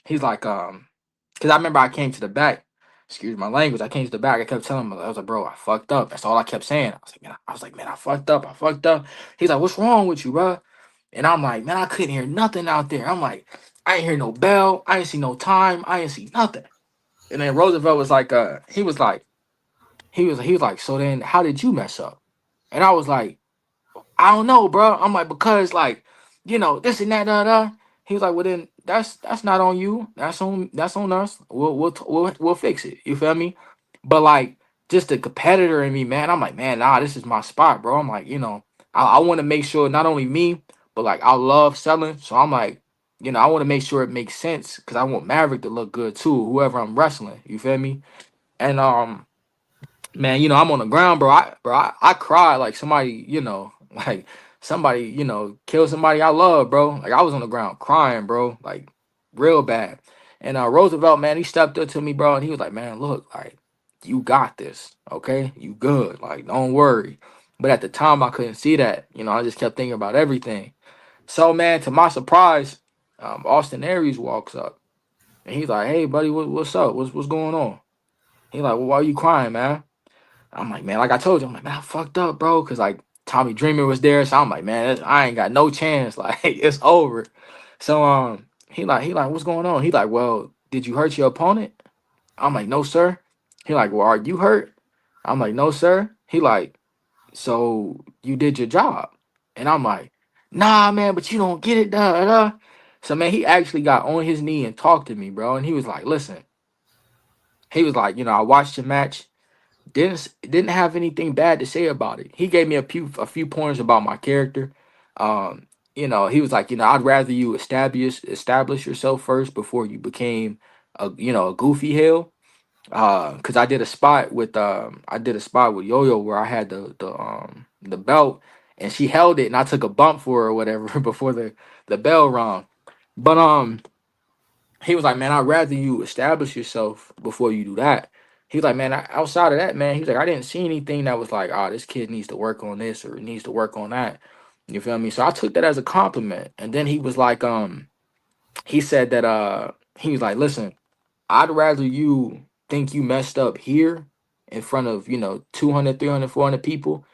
He's like, because I remember I came to the back. Excuse my language. I came to the back. I kept telling him, I was like, bro, I fucked up. That's all I kept saying. I fucked up. I fucked up. He's like, what's wrong with you, bro? And I'm like, man, I couldn't hear nothing out there. I'm like, I ain't hear no bell. I ain't see no time. I ain't see nothing. And then Roosevelt was like, he was like, so then how did you mess up? And I was like, I don't know, bro. I'm like, because like, this and that, da. He was like, well then that's not on you. That's on us. We'll fix it. You feel me? But like just the competitor in me, man, I'm like, man, nah, this is my spot, bro. I'm like, I want to make sure not only me, but like I love selling. So I'm like, I want to make sure it makes sense because I want Maverick to look good too, whoever I'm wrestling. You feel me? And man, I'm on the ground, bro. I cried like somebody, like somebody, killed somebody I love, bro. Like I was on the ground crying, bro, like real bad. And Roosevelt, man, he stepped up to me, bro, and he was like, man, look, like you got this, okay? You good, like don't worry. But at the time, I couldn't see that. I just kept thinking about everything. So, man, to my surprise, Austin Aries walks up, and he's like, hey, buddy, what's up? What's going on? He's like, well, why are you crying, man? I'm like, man, like I told you, I'm like, man, I fucked up, bro. Cause like Tommy Dreamer was there. So I'm like, man, I ain't got no chance. Like, it's over. So he like, what's going on? He like, well, did you hurt your opponent? I'm like, no, sir. He like, well, are you hurt? I'm like, no, sir. He like, so you did your job. And I'm like, nah, man, but you don't get it, da. So man, he actually got on his knee and talked to me, bro. And he was like, listen, He was like, I watched the match, didn't have anything bad to say about it. He gave me a few pointers about my character. He was like, I'd rather you establish yourself first before you became a goofy heel. Cause I did a spot with Yo-Yo where I had the belt and she held it and I took a bump for her or whatever before the bell rung. But he was like, man, I'd rather you establish yourself before you do that. He was like, man, outside of that, man, he's like, I didn't see anything that was like, oh, this kid needs to work on this or needs to work on that. You feel me? So I took that as a compliment. And then he was like, he said that he was like, listen, I'd rather you think you messed up here in front of, 200, 300, 400 people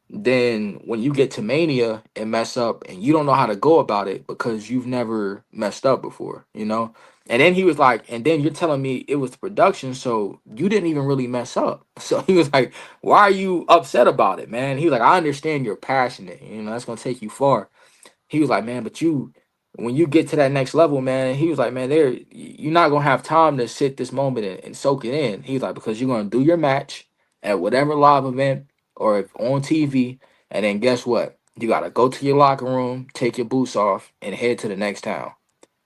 then when you get to Mania and mess up and you don't know how to go about it because you've never messed up before. And then he was like, and then you're telling me it was the production, so you didn't even really mess up. So he was like, why are you upset about it, man? He was like, I understand you're passionate, that's gonna take you far. He was like, man, but when you get to that next level, man, he was like, man, you're not gonna have time to sit this moment and soak it in. He's like, because you're gonna do your match at whatever live event or if on TV, and then guess what? You gotta go to your locker room, take your boots off, and head to the next town.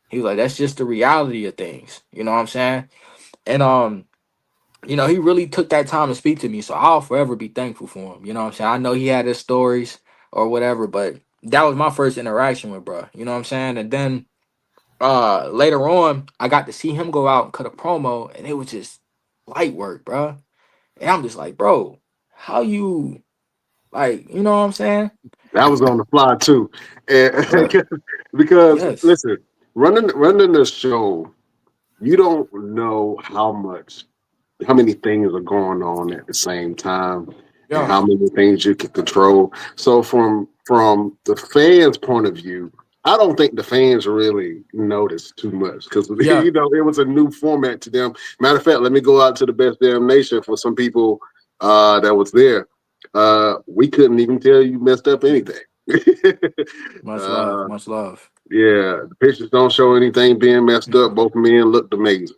He was like, that's just the reality of things. You know what I'm saying? And he really took that time to speak to me. So I'll forever be thankful for him. You know what I'm saying? I know he had his stories or whatever, but that was my first interaction with bro. You know what I'm saying? And then later on, I got to see him go out and cut a promo, and it was just light work, bro. And I'm just like, bro, how you you know what I'm saying? That was on the fly too, and Bruh, because yes. listen, running the show, you don't know how many things are going on at the same time and Yeah. how many things you can control. So from the fans' point of view, I don't think the fans really noticed too much because Yeah. it was a new format to them. Matter of fact, let me go out to the best damn nation for some people that was there. We couldn't even tell you messed up anything. Much love. uh, Much love. yeah, the pictures don't show anything being messed up. Both men looked amazing.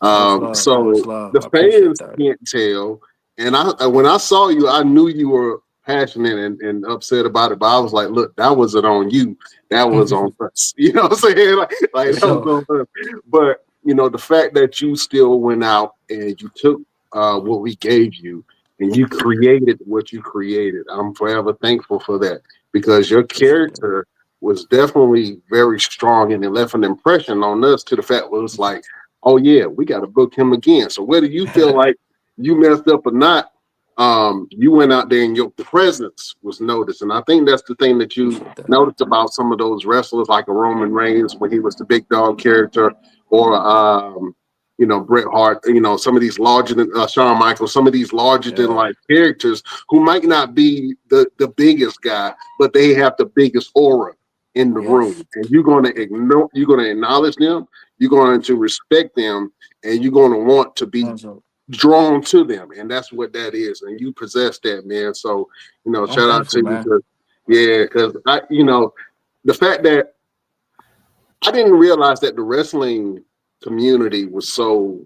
Much love. Much So love. the I appreciate fans that. can't tell. And when I saw you, I knew you were passionate and upset about it. But I was like, look, that wasn't on you. That was on us. You know what I'm saying? For Like that sure. was on us. But the fact that you still went out and you took what we gave you and you created what you created, I'm forever thankful for that because your Appreciate that. character was definitely very strong and it left an impression on us to the fact was like, oh yeah, we got to book him again. So whether you feel like you messed up or not, you went out there and your presence was noticed. And I think that's the thing that you Appreciate that. noticed about some of those wrestlers, like a Roman Reigns when he was the big dog character, or Bret Hart. Some of these larger than Shawn Michaels, some of these larger than Yeah. life characters who might not be the biggest guy, but they have the biggest aura in the Yes. room, and you're going to acknowledge them, you're going to respect them, and you're going to want to be Much love. drawn to them, and that's what that is. And you possess that, man. So, I'm shout out thankful, to you man. because, yeah, because the fact that I didn't realize that the wrestling community was so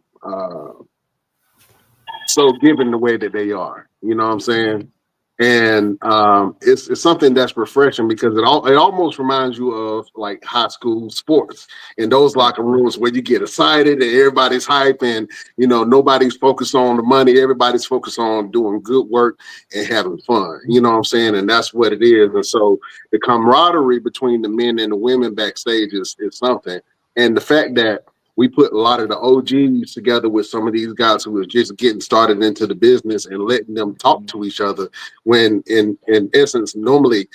given the way that they are. You know what I'm saying? And it's something that's refreshing because it almost reminds you of like high school sports in those Yeah. locker rooms where you get excited and everybody's hype and nobody's focused on the money, everybody's focused on doing good work and having fun. You know what I'm saying? And that's what it is. And so the camaraderie between the men and the women backstage is something. And the fact that we put a lot of the OGs together with some of these guys who are just getting started into the business and letting them talk to each other when in essence normally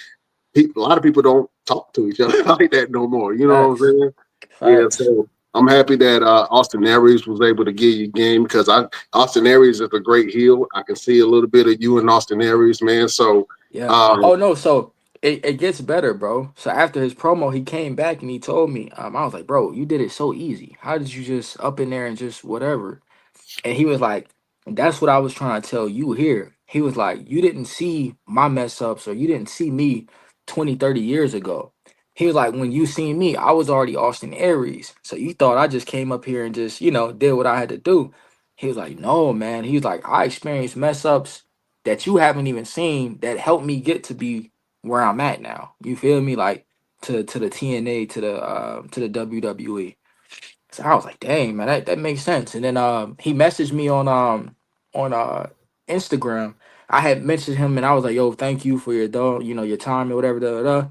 a lot of people don't talk to each other like that no more. You know what I'm Facts. saying? Yeah, Facts. so I'm happy that Austin Aries was able to give you game because Austin Aries is a great heel. I can see a little bit of you in Austin Aries, man. So Yeah. um, Oh no, so it gets better, bro. So after his promo, he came back and he told me, I was like, bro, you did it so easy. How did you just up in there and just whatever? And he was like, that's what I was trying to tell you here. He was like, you didn't see my mess ups or you didn't see me 20, 30 years ago. He was like, when you seen me, I was already Austin Aries. So you thought I just came up here and just, did what I had to do. He was like, no, man. He was like, I experienced mess ups that you haven't even seen that helped me get to be where I'm at now. You feel me? Like to the TNA, to the WWE. So I was like, dang, man, that makes sense. And then he messaged me on Instagram. I had mentioned him and I was like, yo, thank you for your your time or whatever. Da, da, da.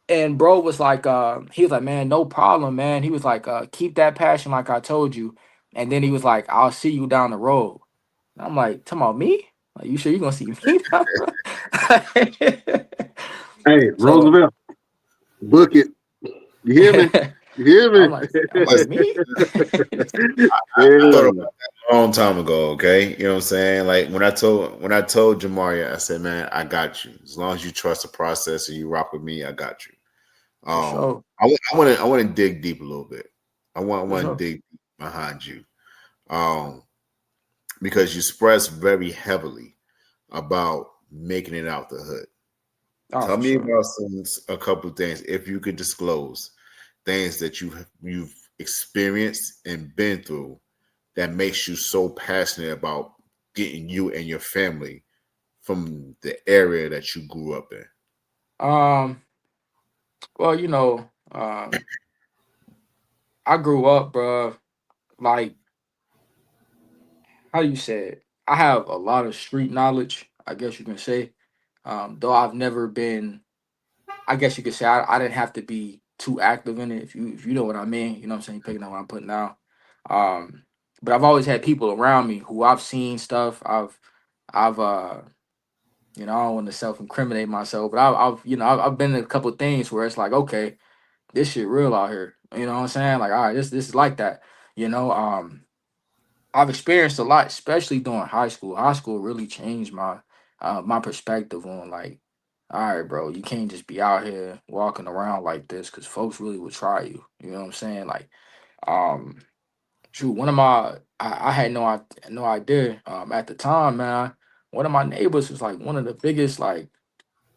And bro was like, he was like, man, no problem, man. He was like, keep that passion like I told you. And then he was like, I'll see you down the road. And I'm like, talking about me? Like, you sure you gonna see me down the road? Hey, So Roosevelt, book it. You hear me? You hear I'm me? like, Listen, me? I thought about Yeah. that a long time ago. Okay, you know what I'm saying? Like when I told Jamarie, I said, man, I got you. As long as you trust the process and you rock with me, I got you. For sure. I want to dig deep a little bit. I For want to sure. dig behind you, um, because you express very heavily about making it out the hood. Oh, Tell for me sure. about a couple of things, if you could disclose things that you've experienced and been through that makes you so passionate about getting you and your family from the area that you grew up in. Um, well, I grew up, bruh, like how you said, I have a lot of street knowledge, I guess you can say. Though I've never been, I guess you could say I didn't have to be too active in it, if you know what I mean. You know what I'm saying? Picking up what I'm putting down. Um, but I've always had people around me who I've seen stuff. I've I don't want to self-incriminate myself, but I've been in a couple things where it's like, okay, this shit real out here. You know what I'm saying? Like, all right, this is like that. You know, I've experienced a lot, especially during high school. High school really changed my perspective on like, all right, bro, you can't just be out here walking around like this because folks really will try you. You know what I'm saying? Like, um, shoot, one of my I had no idea at the time, man. One of my neighbors was like one of the biggest like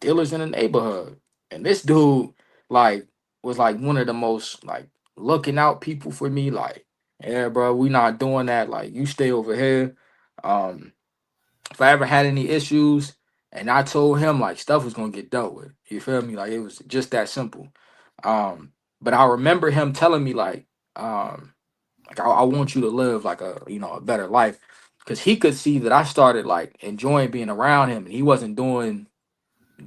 dealers in the neighborhood, and this dude like was like one of the most like looking out people for me. Like, yeah, bro, we not doing that. Like, you stay over here. Um, if I ever had any issues, and I told him like stuff was gonna get dealt with. You feel me? Like, it was just that simple. But I remember him telling me like I want you to live like a better life, because he could see that I started like enjoying being around him, and he wasn't doing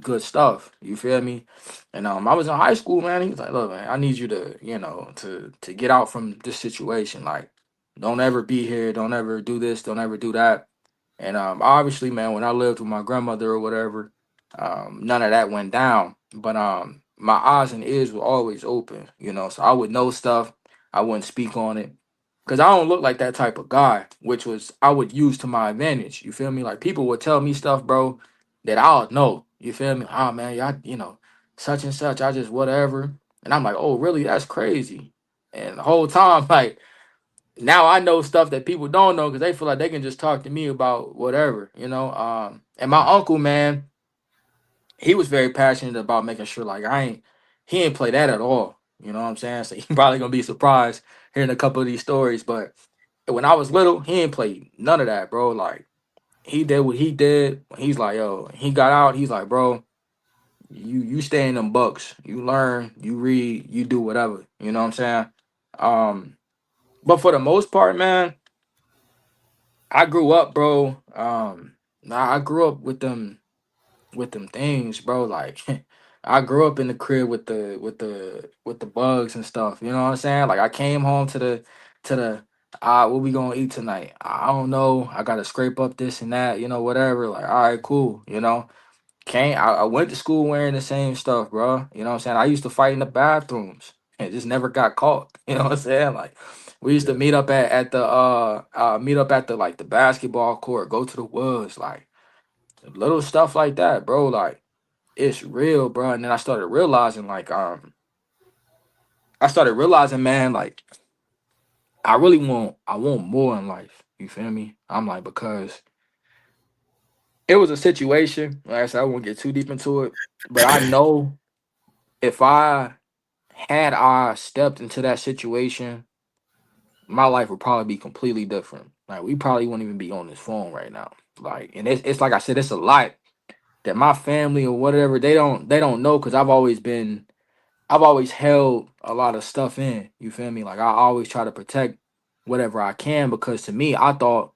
good stuff. You feel me? And I was in high school, man. He was like, look, man, I need you to, to get out from this situation. Like, don't ever be here, don't ever do this, don't ever do that. And obviously, man, when I lived with my grandmother or whatever, none of that went down. But my eyes and ears were always open, so I would know stuff. I wouldn't speak on it. Cause I don't look like that type of guy, which was I would use to my advantage. You feel me? Like, people would tell me stuff, bro, that I'll know. You feel me? Oh man, y'all, such and such. I just whatever. And I'm like, oh really? That's crazy. And the whole time, like, now I know stuff that people don't know because they feel like they can just talk to me about whatever. And my uncle, man, he was very passionate about making sure like he ain't play that at all. You know what I'm saying? So you probably gonna be surprised hearing a couple of these stories. But when I was little, he ain't played none of that, bro. Like, he did what he did. He's like, yo, he got out, he's like, bro, you stay in them books. You learn, you read, you do whatever. You know what I'm saying? Um, but for the most part, man, I grew up, bro. I grew up with them things, bro. Like, I grew up in the crib with the bugs and stuff. You know what I'm saying? Like, I came home to the what we gonna eat tonight? I don't know. I gotta scrape up this and that, whatever. Like, all right, cool. I went to school wearing the same stuff, bro. You know what I'm saying? I used to fight in the bathrooms and just never got caught. You know what I'm saying? Like, we used to Yeah. meet up at the like the basketball court, go to the woods, like little stuff like that, bro. Like, it's real, bro. And then I started realizing, man, like, I want more in life. You feel me? I'm like, because it was a situation, like I said, I won't get too deep into it, but I know if I stepped into that situation, my life would probably be completely different. Like we probably wouldn't even be on this phone right now. Like, and it's like I said, it's a lot that my family or whatever they don't know because I've always held a lot of stuff in. You feel me? Like I always try to protect whatever I can because to me, I thought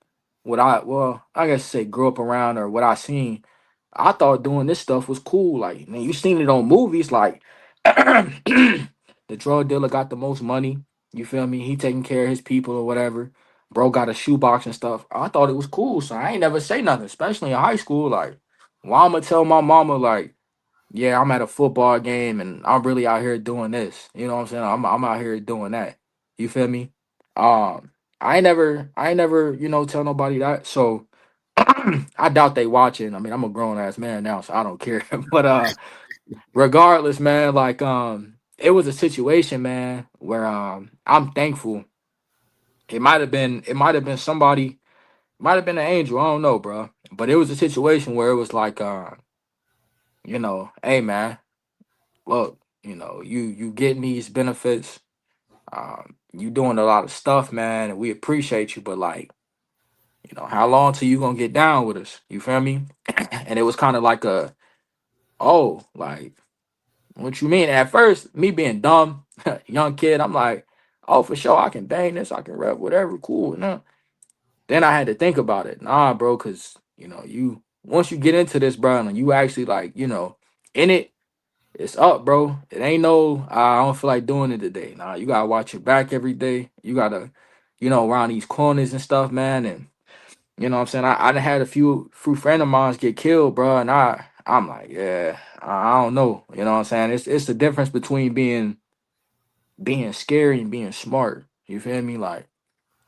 I guess say grew up around or what I seen, I thought doing this stuff was cool. Like, man, you seen it on movies, like the drug dealer got the most money. You feel me? He taking care of his people or whatever. Bro got a shoebox and stuff. I thought it was cool, so I ain't never say nothing, especially in high school. Like, why I'ma tell my mama like, yeah, I'm at a football game and I'm really out here doing this. You know what I'm saying? I'm out here doing that. You feel me? Um, I ain't never, tell nobody that. So I doubt they watching. I mean, I'm a grown ass man now, so I don't care. But regardless, man, like it was a situation, man, where I'm thankful. It might have been somebody, might have been an angel, I don't know, bro. But it was a situation where it was like hey man, look, you getting these benefits, you doing a lot of stuff, man, and we appreciate you, but like, how long till you gonna get down with us? You feel me? And it was kind of like oh, like, what you mean? At first, me being dumb, young kid, I'm like, oh, for sure, I can bang this, I can rap whatever, cool. No. Then I had to think about it. Nah, bro, because you once you get into this, bro, and you actually like, in it, it's up, bro. It ain't no, I don't feel like doing it today. Nah, you gotta watch your back every day. You gotta, around these corners and stuff, man. And you know what I'm saying? I done had a few friend of mine get killed, bro. And I'm like, yeah, I don't know. You know what I'm saying? It's the difference between being scary and being smart. You feel me? Like,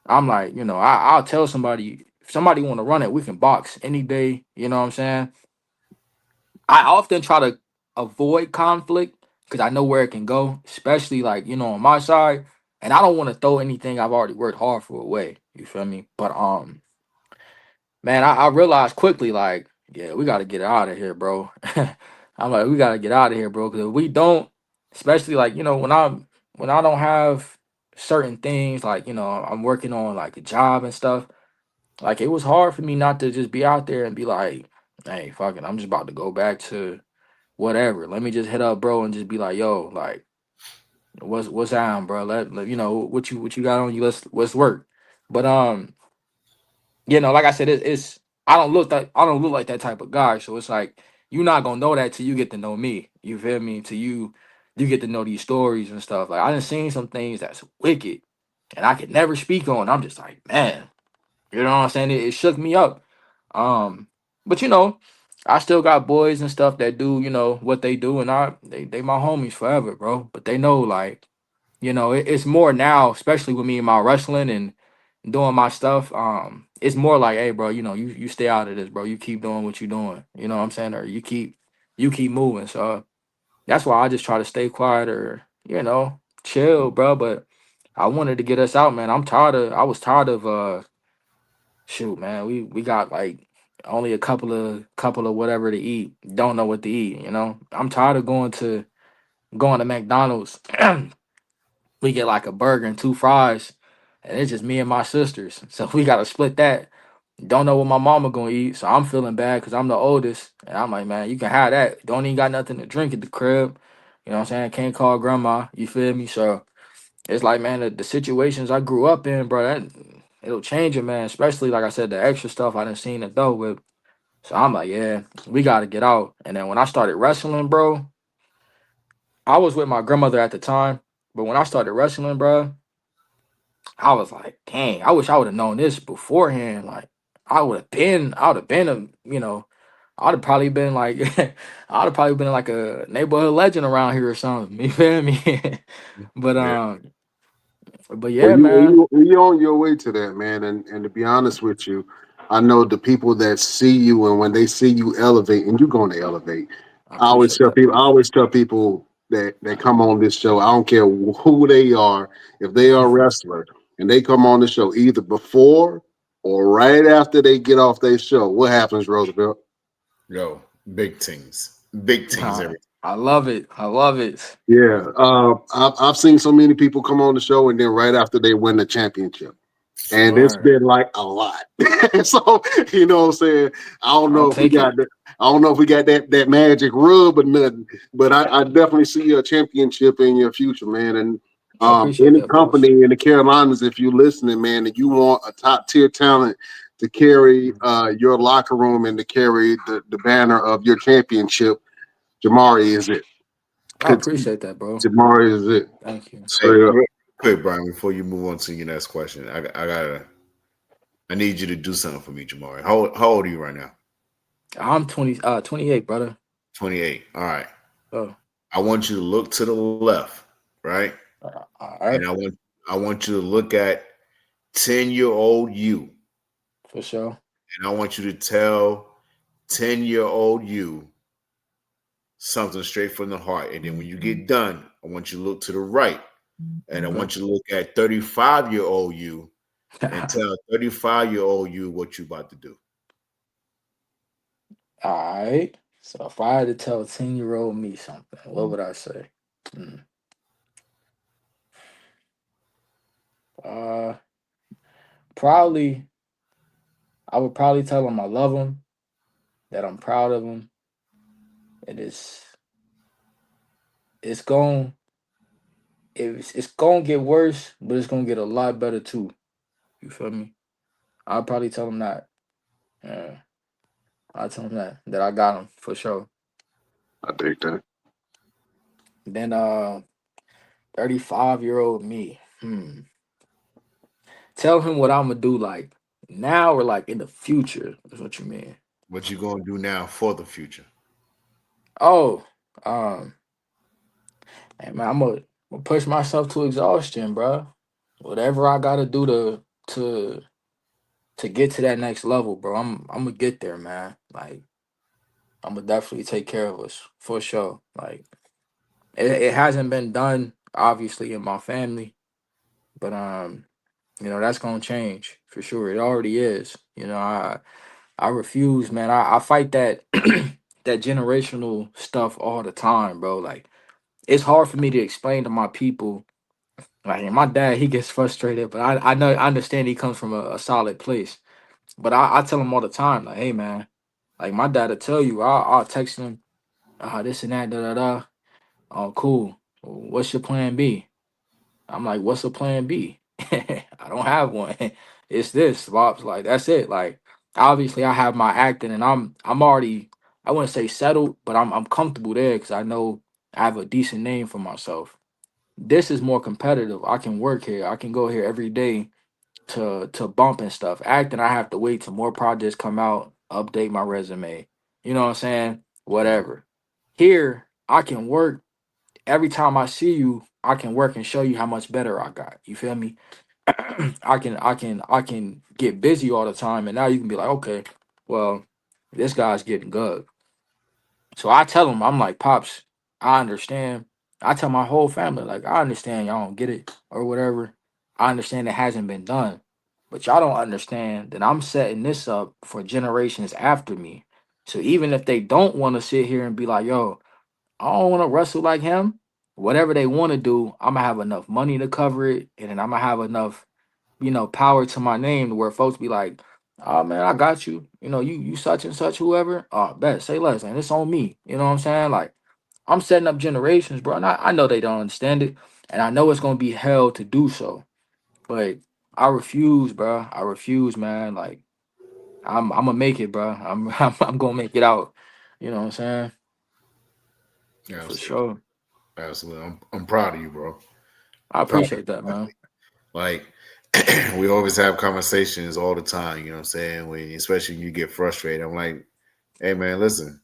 I'm like, I'll tell somebody, if somebody want to run it, we can box any day. You know what I'm saying? I often try to avoid conflict because I know where it can go, especially like, on my side. And I don't want to throw anything I've already worked hard for away. You feel me? But man, I realized quickly, like, yeah, we gotta get out of here, bro. I'm like, we gotta get out of here, bro. Cause if we don't, especially like, when I don't have certain things, like, I'm working on like a job and stuff. Like it was hard for me not to just be out there and be like, hey, fuck it, I'm just about to go back to whatever. Let me just hit up bro and just be like, yo, like, what's on, bro? What you got on you, let's work. But like I said, it's I don't look like that type of guy. So it's like you're not gonna know that till you get to know me. You feel me? Till you get to know these stories and stuff. Like I done seen some things that's wicked and I could never speak on. I'm just like, man, you know what I'm saying? It shook me up. But I still got boys and stuff that do, what they do, and they my homies forever, bro. But they know like, it's more now, especially with me and my wrestling and doing my stuff. It's more like, hey, bro, you stay out of this, bro. You keep doing what you're doing. You know what I'm saying? Or you keep moving. So that's why I just try to stay quiet or, chill, bro. But I wanted to get us out, man. I was tired of shoot, man. We got like only a couple of whatever to eat. Don't know what to eat, I'm tired of going to McDonald's. We get like a burger and two fries, and it's just me and my sisters. So we gotta split that. Don't know what my mama gonna eat, so I'm feeling bad because I'm the oldest, and I'm like, man, you can have that. Don't even got nothing to drink at the crib. You know what I'm saying? Can't call grandma. You feel me? So it's like, man, the situations I grew up in, bro, it'll change it, man. Especially like I said, the extra stuff I done seen adult with. So I'm like, yeah, we gotta get out. And then when I started wrestling, bro, I was with my grandmother at the time, but when I started wrestling, bro, I was like, dang, I wish I would have known this beforehand. Like, I would have been I'd have probably been like, I'd have probably been like a neighborhood legend around here or something. You feel me? but Yeah. but Well, yeah, you man, you on your way to that, man. And to be honest with you, I know the people that see you, and when they see you elevate, and you're going to elevate. I I always appreciate tell that, people, I bro. always tell people that come on this show, I don't care who they are, if they are a wrestler and they come on the show either before or right after they get off their show, what happens, Roosevelt? Yo, big things. Big things Nah, every time. I love it. I love it. Yeah, I've seen so many people come on the show, and then right after they win the championship, and it's Word. been like a lot. So you know what I'm saying. I don't I'll know if we take got it. that. I don't know if we got that magic rub or nothing, but I definitely see a championship in your future, man. And I appreciate any that, boss. company in the Carolinas, if you're listening, man, and you want a top tier talent to carry your locker room and to carry the banner of your championship, Jamarie is it. I appreciate that, bro. Jamarie is it. Thank you. Hey, Straight up. real quick, Brian, before you move on to your next question, I need you to do something for me, Jamarie. How old are you right now? I'm 28, brother. 28. All right. Oh, I want you to look to the left, right? all And right, I want you to look at 10-year-old you. for sure. And I want you to tell 10-year-old you something straight from the heart. And then when you get done, I want you to look to the right. And I Okay. want you to look at 35-year-old you and tell 35-year-old you what you about to do. All right. So if I had to tell 10-year-old me something, what would I say? Hmm. Uh, probably I would probably tell him I love him, that I'm proud of him. And it's going it's gonna get worse, but it's gonna get a lot better too. You feel me? I'll probably tell him that. Yeah, I'll tell him that I got him for sure. I think that. Then 35-year-old me. Tell him what I'm gonna do like now or like in the future. Is what you mean? What you gonna do now for the future? Oh, um, hey, man, I'm gonna push myself to exhaustion, bro. Whatever I gotta do to to get to that next level, bro. I'm gonna get there, man. Like I'm gonna definitely take care of us for sure. Like it hasn't been done obviously in my family, but that's gonna change for sure. It already is. I refuse, man. I fight that that generational stuff all the time, bro. Like it's hard for me to explain to my people. Like and my dad, he gets frustrated, but I understand he comes from a solid place. But I tell him all the time, like, hey man, like my dad will tell you, I'll text him, this and that, da da da. Oh, cool. What's your plan B? I'm like, what's a plan B? I don't have one. It's this. Bob's like, that's it. Like, obviously, I have my acting, and I'm already, I wouldn't say settled, but I'm comfortable there because I know I have a decent name for myself. This is more competitive. I can work here. I can go here every day to bump and stuff. Acting, I have to wait till more projects come out, update my resume. You know what I'm saying? Whatever. Here, I can work every time I see you, I can work and show you how much better I got. You feel me? I can get busy all the time, and now you can be like, okay, well, this guy's getting good. So I tell him, I'm like, pops, I understand. I tell my whole family, like, I understand y'all don't get it or whatever. I understand it hasn't been done, but y'all don't understand that I'm setting this up for generations after me. So even if they don't want to sit here and be like, yo, I don't want to wrestle like him. Whatever they want to do, I'm gonna have enough money to cover it, and then I'm gonna have enough, power to my name to where folks be like, "Oh man, I got you. You such and such, whoever. Oh, bet say less, and it's on me." You know what I'm saying? Like I'm setting up generations, bro. And I know they don't understand it, and I know it's gonna be hell to do so, but I refuse, bro. I refuse, man. Like I'm gonna make it, bro. I'm gonna make it out. You know what I'm saying? For Absolutely. sure. Absolutely. I'm proud of you, bro. I Proud appreciate that, of man. you. Like we always have conversations all the time, you know what I'm saying? Especially when you get frustrated. I'm like, hey man, listen,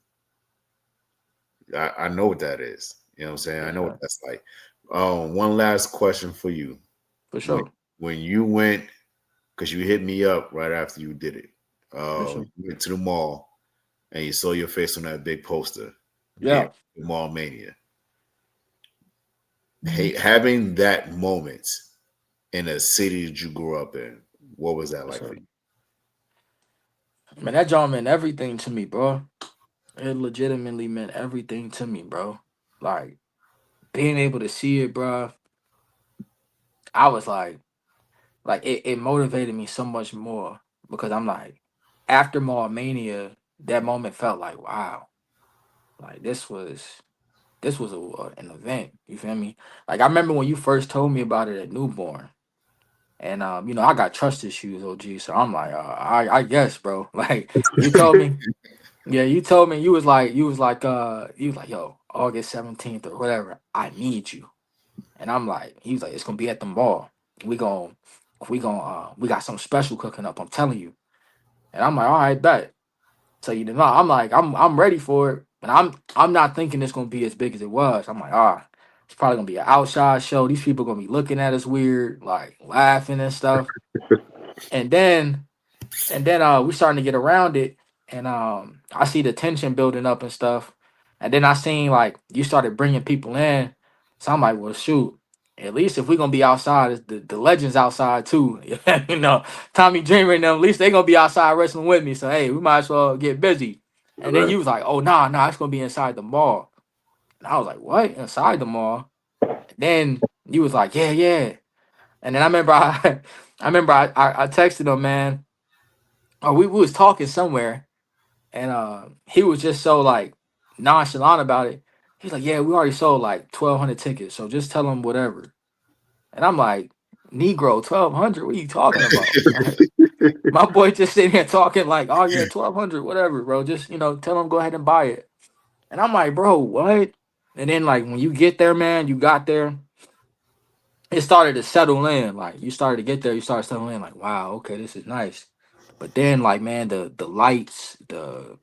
I know what that is. You know what I'm saying? I know what Yeah, that's like. One last question for you. for When sure. when you went, because you hit me up right after you did it. For sure. You went to the mall and you saw your face on that big poster, Yeah. Mall Mania. Hey, having that moment in a city that you grew up in, what was that For like for sure. you? Man, that John meant everything to me, bro. It legitimately meant everything to me, bro. Like being able to see it, bro. I was like it motivated me so much more because I'm like, after Mall Mania, that moment felt like wow, like this was an event. You feel me? Like I remember when you first told me about it at Newborn, and I got trust issues, OG. So I'm like, I guess, bro. Like you told me, yeah, you told me you was like, yo, August 17th or whatever. I need you, and I'm like, he was like, it's gonna be at the mall. We gon' we got something special cooking up. I'm telling you, and I'm like, all right, bet. So I'm like, I'm ready for it, but I'm not thinking it's gonna be as big as it was. I'm like, it's probably gonna be an outside show. These people gonna be looking at us weird, like laughing and stuff. And then we starting to get around it, and I see the tension building up and stuff. And then I seen like you started bringing people in, so I'm like, well, shoot. At least if we gonna be outside, the legends outside too. you know, Tommy Dreamer and them. At least they gonna be outside wrestling with me. So hey, we might as well get busy. And then Right. you was like, oh nah, it's gonna be inside the mall. And I was like, what? Inside the mall? And then you was like, yeah. And then I remember I texted him, man. Oh, we was talking somewhere, and he was just so like nonchalant about it. He's like, "Yeah, we already sold like 1,200 tickets, so just tell them whatever." And I'm like, "Negro, 1,200? What are you talking about?" Like, my boy just sitting here talking like, "Oh yeah, 1,200, whatever, bro. Just tell them go ahead and buy it." And I'm like, "Bro, what?" And then like when you get there, man, you got there. It started to settle in. Like you started to get there, you started settling in. Like, wow, okay, this is nice. But then, like, man, the lights, the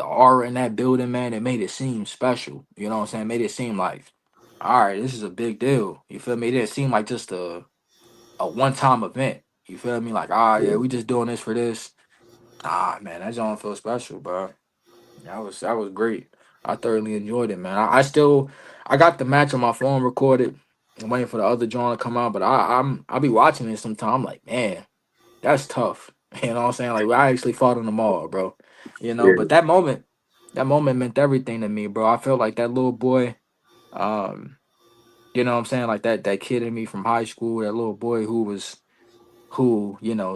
aura in that building, man, it made it seem special. You know what I'm saying? Made it seem like, all right, this is a big deal. You feel me? It didn't seem like just a one time event. You feel me? Like, yeah, we just doing this for this. Man, that don't feel special, bro. That was great. I thoroughly enjoyed it, man. I got the match on my phone recorded. I'm waiting for the other joint to come out, but I'll be watching it sometime. I'm like, man, that's tough. You know what I'm saying? Like I actually fought on the mall, bro. Yeah. But that moment meant everything to me, bro. I felt like that little boy, um, you know what I'm saying? Like that kid in me from high school, that little boy who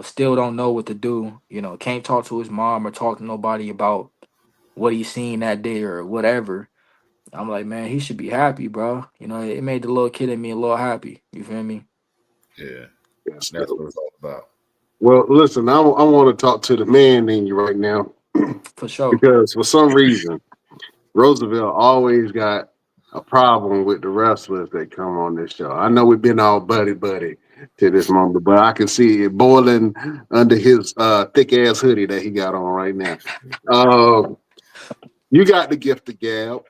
still don't know what to do, can't talk to his mom or talk to nobody about what he's seen that day or whatever. I'm like, man, he should be happy, bro. It made the little kid in me a little happy. You feel me? Yeah, Yes, that's what it's all about. well, listen, I want to talk to the man in you right now For sure. because for some reason, Roosevelt always got a problem with the wrestlers that come on this show. I know we've been all buddy to this moment, but I can see it boiling under his thick ass hoodie that he got on right now. Uh, you got the gift of gab.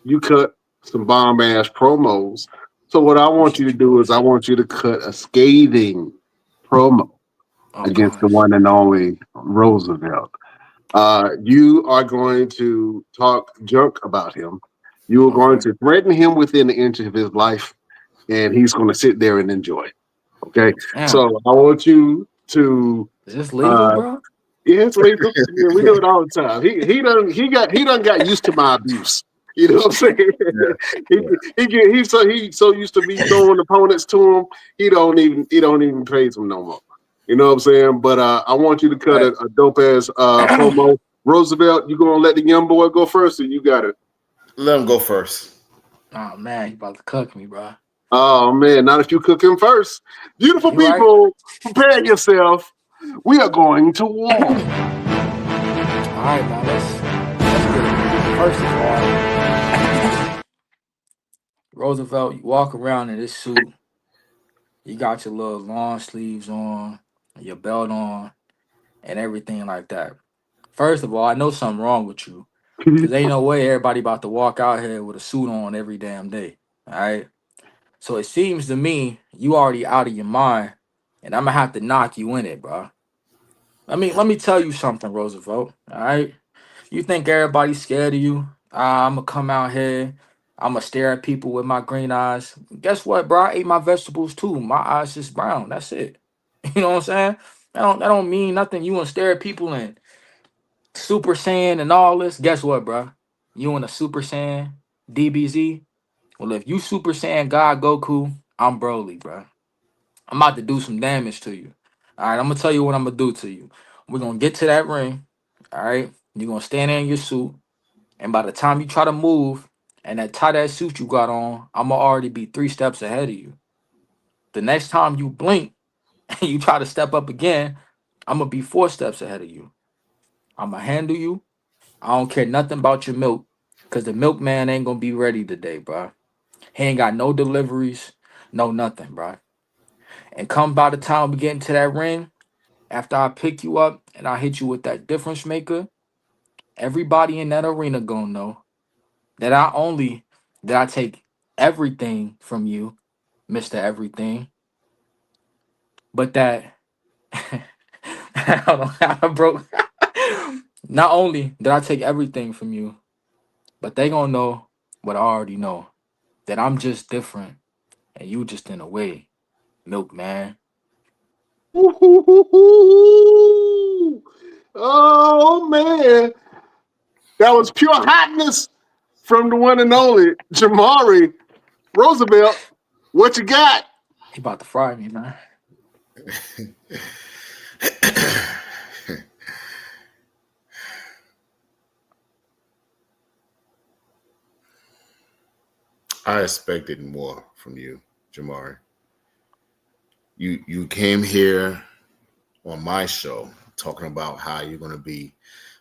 You cut some bomb ass promos. So what I want you to Appreciate you, do is I boys. want you to cut a scathing promo Oh against the gosh. one and only Roosevelt. You are going to talk junk about him. You are going Okay. to threaten him within an inch of his life, and he's going to sit there and enjoy it. Okay. So Damn. I want you to Is this legal, uh, bro? yeah, it's legal. Yeah, we do it all the time. He done got used to my abuse. You know what I'm saying? Yeah, he yeah. he's so used to me throwing opponents to him. He don't even praise him no more. You know what I'm saying? But I want you to cut Hey. a dope ass promo. Roosevelt, you gonna let the young boy go first, or you got it? Let him go first. Oh man, you about to cook me, bro. Oh man, not if you cook him first. Beautiful You right? people, prepare yourself. We are going to war. All right, now let's get it. First of all, Roosevelt, you walk around in this suit. You got your little long sleeves on, your belt on, and everything like that. First of all, I know something wrong with you, cause ain't no way everybody about to walk out here with a suit on every damn day. All right. So it seems to me you already out of your mind, and I'm gonna have to knock you in it, bro. Let me tell you something, Roosevelt. All right. You think everybody's scared of you? I'm gonna come out here. I'm gonna stare at people with my green eyes. Guess what, bro? I ate my vegetables too. My eyes just brown. That's it. You know what I'm saying? That don't mean nothing. You wanna stare at people and Super Saiyan and all this. Guess what, bro? You in a Super Saiyan DBZ? Well, if you Super Saiyan God Goku, I'm Broly, bro. I'm about to do some damage to you. All right, I'm gonna tell you what I'm gonna do to you. We're gonna get to that ring. All right, you're gonna stand there in your suit, and by the time you try to move and that tie that suit you got on, I'm gonna already be 3 steps ahead of you. The next time you blink and you try to step up again, I'm gonna be 4 steps ahead of you. I'm gonna handle you. I don't care nothing about your milk, cause the milkman ain't gonna be ready today, bro. He ain't got no deliveries, no nothing, bro. And come by the time we get into that ring, after I pick you up and I hit you with that difference maker, everybody in that arena gonna know that not only did I take everything from you, Mr. Everything, but that I don't know how I broke. Not only did I take everything from you, but they gonna know what I already know. That I'm just different and you just in a way, milkman. Oh man, that was pure hotness from the one and only Jamarie Roosevelt. What you got? He about to fry me, man. I expected more from you, Jamarie. You came here on my show talking about how you're going to be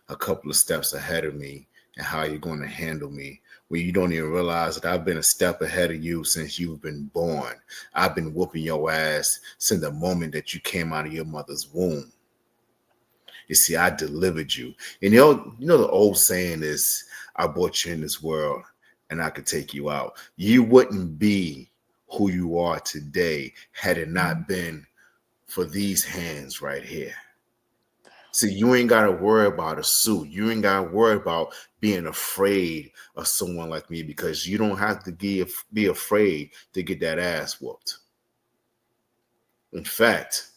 a couple of steps ahead of me and how you're going to handle me, when you don't even realize that I've been a step ahead of you since you've been born. I've been whooping your ass since the moment that you came out of your mother's womb. You see, I delivered you. And you know the old saying is, I brought you in this world and I could take you out. You wouldn't be who you are today had it not been for these hands right here. See, you ain't got to worry about a suit. You ain't got to worry about being afraid of someone like me, because you don't have to be afraid to get that ass whooped. In fact,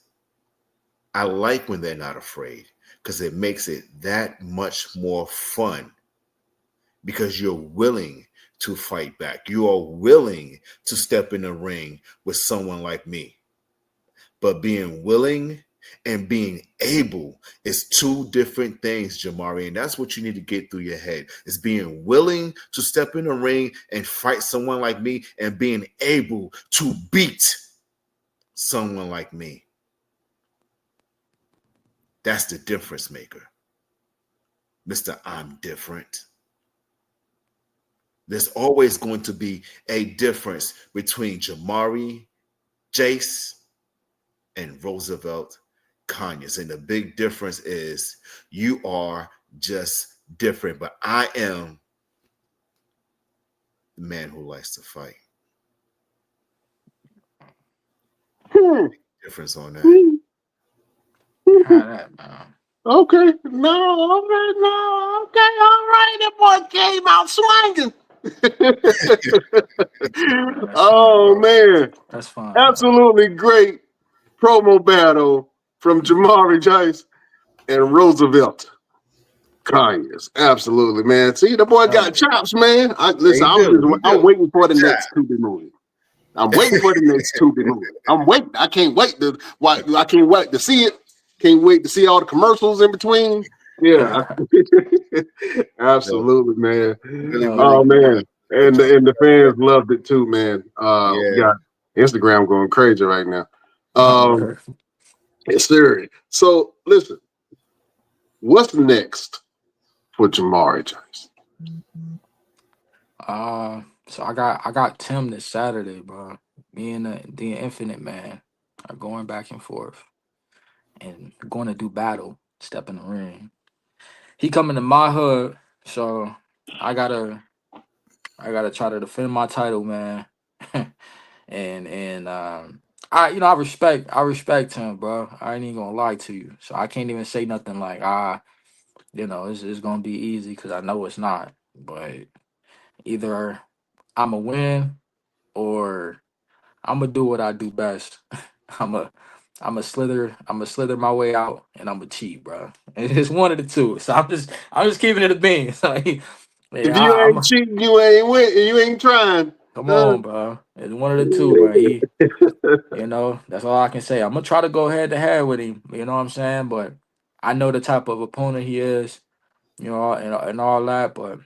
I like when they're not afraid, because it makes it that much more fun, because you're willing to fight back. You are willing to step in the ring with someone like me. But being willing and being able is two different things, Jamarie. And that's what you need to get through your head, is being willing to step in the ring and fight someone like me, and being able to beat someone like me. That's the difference maker. Mr. I'm different. There's always going to be a difference between Jamarie Jeice and Roosevelt Conyers. And the big difference is you are just different. But I am the man who likes to fight. Difference on that. How that, man? Okay, no, all right, no, okay, all right. That boy came out swinging. That's fine, Oh bro. man, That's fine, bro. absolutely great promo battle from Jamarie Jeice and Roosevelt Conyers. Absolutely, man. See, the boy Oh, got chops, man. yeah, he do. He I'm do. waiting for the Good next Tubi movie. I'm waiting for the next Tubi movie. I'm waiting. I can't wait to watch. I can't wait to see it. Can't wait to see all the commercials in between. Yeah, absolutely, man. Really, really Oh good. man, and the fans loved it too, man. We Yeah. got Instagram going crazy right now. Word. Yes, sir. So listen, what's next for Jamarie Jeice? So I got Tim this Saturday, bro. Me and the Infinite Man are going back and forth and going to do battle, step in the ring. He coming to my hood, so I gotta try to defend my title, man. and I respect him, bro. I ain't even gonna lie to you. So I can't even say nothing like it's gonna be easy, because I know it's not. But either I'ma win or I'ma do what I do best. I'ma I'm a slither my way out, and I'm a cheat, bro. It's one of the two. So I'm just keeping it a bean. So, If yeah, you I'm. ain't cheating, you ain't win. You ain't trying. Come on, bro. It's one of the two, bro. That's all I can say. I'm gonna try to go head to head with him. You know what I'm saying? But I know the type of opponent he is. And all that. But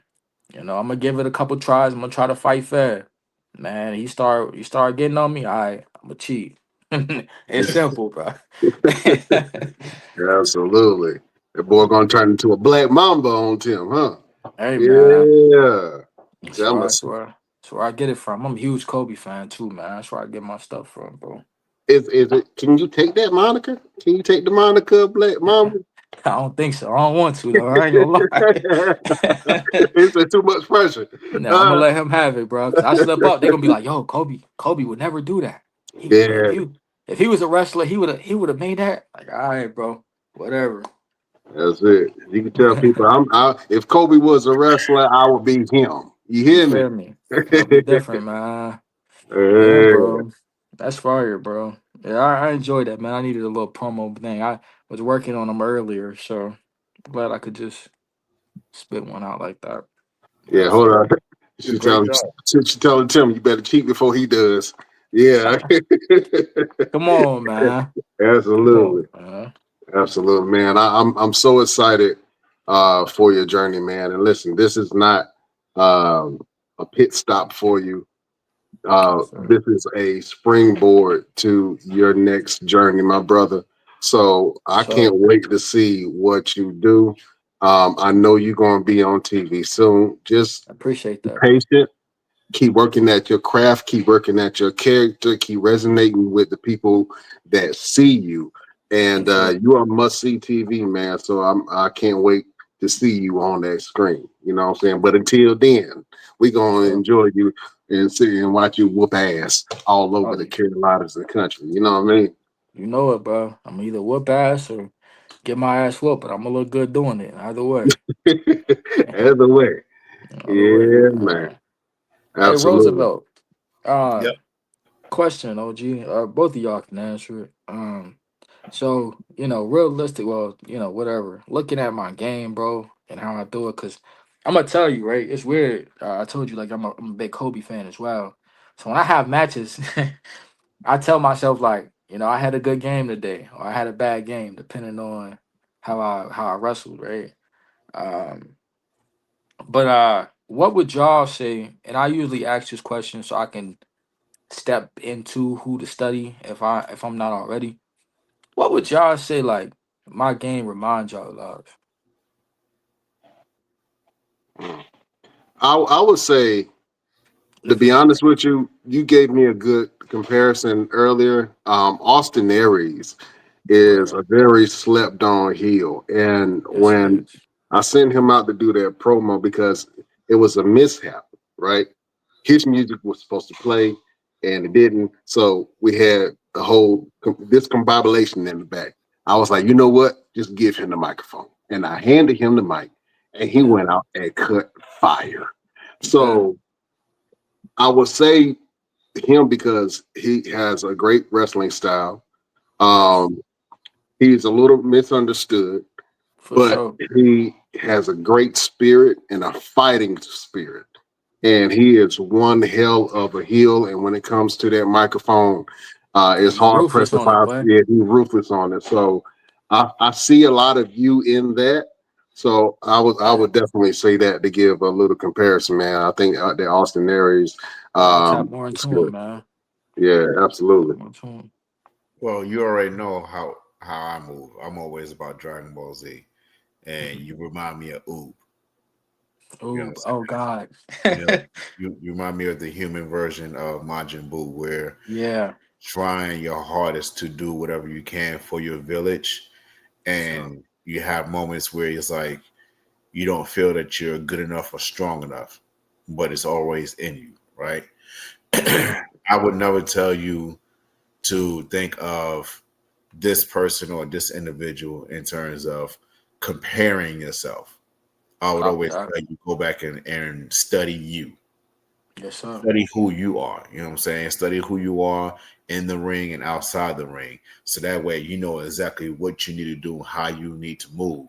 I'm gonna give it a couple tries. I'm gonna try to fight fair. Man, he start getting on me. I'm gonna cheat. It's simple, bro. Absolutely. That boy gonna turn into a black mamba on Tim, huh? Hey, man. Yeah. That's See, I'm where a, that's where that's where I get it from. I'm a huge Kobe fan too, man. That's where I get my stuff from, bro. is it? Can you take that moniker? Can you take the moniker of black mamba? I don't think so. I don't want to though. I ain't gonna lie. It's too much pressure. Nah, I'm gonna let him have it, bro. Cause I slip up, they're gonna be like, "Yo, Kobe would never do that. Yeah, If he was a wrestler, he would have made that." Like, all right, bro, whatever. that's it. You can tell people, if Kobe was a wrestler, I would be him. You You hear me? feel me? It'll be different, man. Yeah, Yeah, bro. That's fire, bro. Yeah, I enjoyed that, man. I needed a little promo thing. I was working on them earlier, so glad I could just spit one out like that. yeah. Yes, Hold sir. on. Did a She great telling job. she telling Tim you better cheat before he does. Yeah, Come on, man. Come absolutely. on, man. Absolutely, man. I'm so excited for your journey, man. And listen, this is not um, a pit stop for you. Yes, sir. This is a springboard to your next journey, my brother. So I can't So wait to see what you do. I know you're going to be on TV soon. Just I appreciate be that. patient. Keep working at your craft, keep working at your character, keep resonating with the people that see you. And Yes, sir. you are must see TV, man. So I can't wait to see you on that screen. You know what I'm saying? But until then, we're gonna Sure. enjoy you and see and watch you whoop ass all over Oh, the Carolinas and the country. You know what I mean? you know it, bro. I'm either whoop ass or get my ass whooped, but I'm gonna look good doing it. Either way. Either way. Either way, Yeah, man. man. Hey, Absolutely. Roosevelt. Uh, Yep. question, OG. Both of y'all can answer it. So realistic. Well, whatever. Looking at my game, bro, and how I do it, cause I'm gonna tell you, right? It's weird. I told you, like, I'm a big Kobe fan as well. So when I have matches, I tell myself, like, I had a good game today, or I had a bad game, depending on how I wrestled, right? Um, but what would y'all say? And I usually ask this question so I can step into who to study if I'm not already. What would y'all say, like, my game reminds y'all of? I would say, to If be it's honest with you, you gave me a good comparison earlier. Austin Aries is word, a very slept on heel. And yes, he when is. I sent him out to do that promo because it was a mishap, right? His music was supposed to play and it didn't. So we had the whole this combobulation in the back. I was like, you know what? Just give him the microphone. And I handed him the mic and he Yeah. went out and cut fire. Okay. So I would say him because he has a great wrestling style. Yes, Um, he's a little misunderstood, for but sure. he has a great spirit and a fighting spirit. And he is one hell of a heel. And when it comes to that microphone, it's He's hard pressed ruthless to on it, find. boy. Yeah, he's ruthless on it. So I see a lot of you in that. So I would Yeah. definitely say that to give a little comparison, man. I think that Austin Aries I'm gonna tap more is into him, good. man. Yeah, Tap absolutely. more into him. Well, you already know how I move. I'm always about Dragon Ball Z, and you remind me of Oob. You Oh, understand? oh God. You know, you remind me of the human version of Majin Buu, where Yeah, trying your hardest to do whatever you can for your village, for sure. and you have moments where it's like you don't feel that you're good enough or strong enough, but it's always in you, right? Yeah, I would never tell you to think of this person or this individual in terms of comparing yourself. I would copy always that. tell you go back and study you. Yes, sir. Study who you are. You know what I'm saying? Study who you are in the ring and outside the ring. So that way you know exactly what you need to do, how you need to move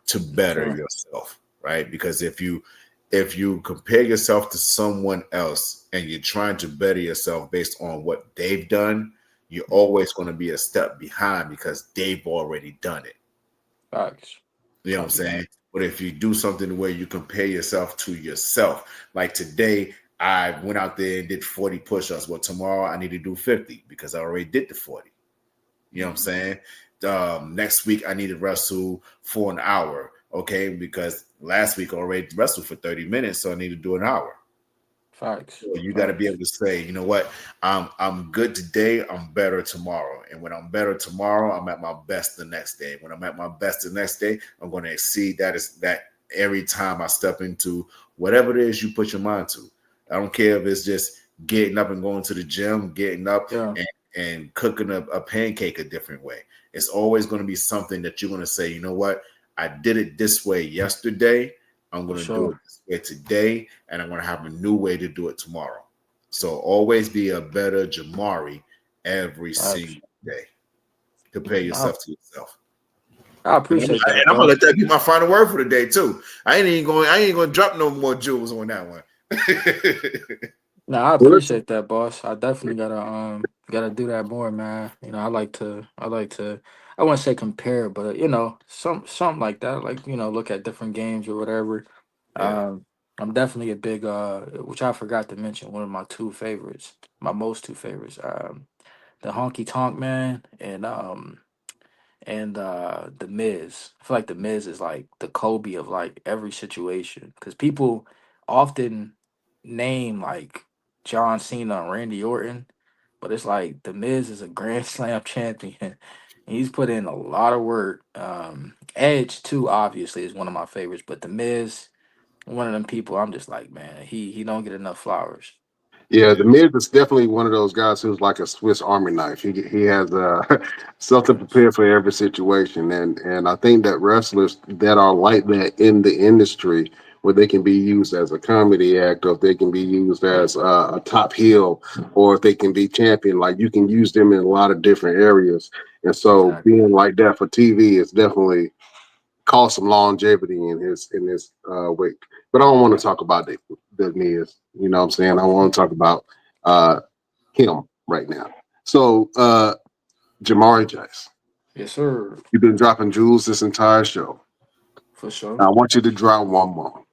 to better Sure. yourself. Right. Because if you compare yourself to someone else and you're trying to better yourself based on what they've done, you're always going to be a step behind because they've already done it. Facts. You know what I'm Copy that. saying? But if you do something where you compare yourself to yourself, like today, I went out there and did 40 push-ups. Well, tomorrow I need to do 50 because I already did the 40. You know what I'm saying? Next week I need to wrestle for an hour. Okay, because last week I already wrestled for 30 minutes, so I need to do an hour. Facts. So you got to be Facts. able to say, you know what, I'm good today. I'm better tomorrow, and when I'm better tomorrow, I'm at my best the next day. When I'm at my best the next day, I'm going to exceed that every time I step into whatever it is you put your mind to. I don't care if it's just getting up and going to the gym, getting up Yeah. and cooking a pancake a different way. It's always going to be something that you're going to say, you know what, I did it this way yesterday. I'm For going to do it sure. this way today, and I'm going to have a new way to do it tomorrow. So always be a better Jamarie every Facts. single day. Compare I, yourself to yourself. I And I'm, appreciate that, and I'm gonna boss. let that be my final word for the day too. I ain't gonna drop no more jewels on that one. No, I Well, listen, appreciate that, boss. I definitely gotta do that more, man. I wouldn't say compare, but something like that. Like, look at different games or whatever. Yeah. Um, I'm definitely a big which I forgot to mention, one of my two favorites, my most two favorites. The Honky Tonk Man and the Miz. I feel like the Miz is like the Kobe of like every situation because people often name like John Cena and Randy Orton, but it's like the Miz is a Grand Slam champion. He's put in a lot of work. Edge too, obviously, is one of my favorites, but the Miz, one of them people, I'm just like, man, he don't get enough flowers. yeah, the Miz is definitely one of those guys who's like a Swiss Army knife. He has something Yes, prepared for every situation, and I think that wrestlers that are like that in the industry, where they can be used as a comedy act, or if they can be used as a top heel, or if they can be champion, like you can use them in a lot of different areas. And so, exactly. being like that for TV is definitely cause some longevity in his wake. But I don't want to talk about the Miz. You know what I'm saying? I want to talk about uh him right now. So Jamarie Jeice, Yes, sir. you've been dropping jewels this entire show. For sure. I want you to drop one more.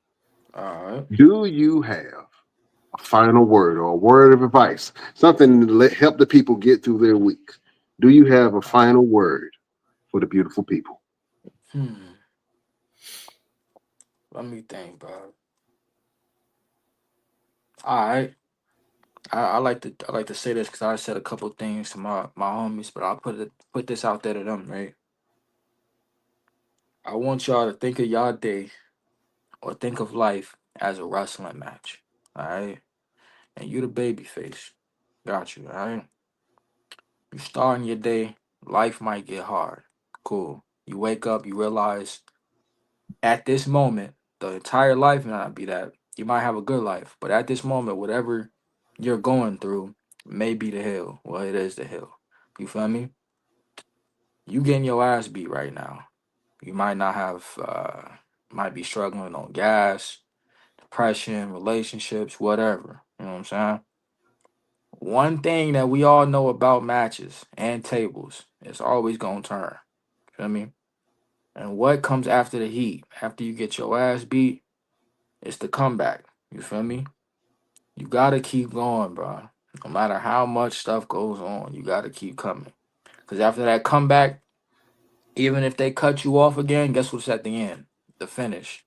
All right. Do you have a final word or a word of advice? Something to help the people get through their week. Do you have a final word for the beautiful people? Hmm. Let me think, bro. All right. I like to say this because I said a couple things to my homies, but I'll put this out there to them, right? I want y'all to think of y'all day or think of life as a wrestling match. All right. And you the baby face. Got you, all right? You starting your day, life might get hard. Cool. You wake up, you realize at this moment, the entire life may not be that. You might have a good life, but at this moment, whatever you're going through may be the hell. Well, it is the hell. You feel me? You getting your ass beat right now. You might not have, might be struggling on gas, depression, relationships, whatever. You know what I'm saying? One thing that we all know about matches and tables, it's always gonna turn. Feel me? And what comes after the heat? After you get your ass beat, it's the comeback. You feel me? You gotta keep going, bro. No matter how much stuff goes on, you gotta keep coming. Cause after that comeback, even if they cut you off again, guess what's at the end? The finish.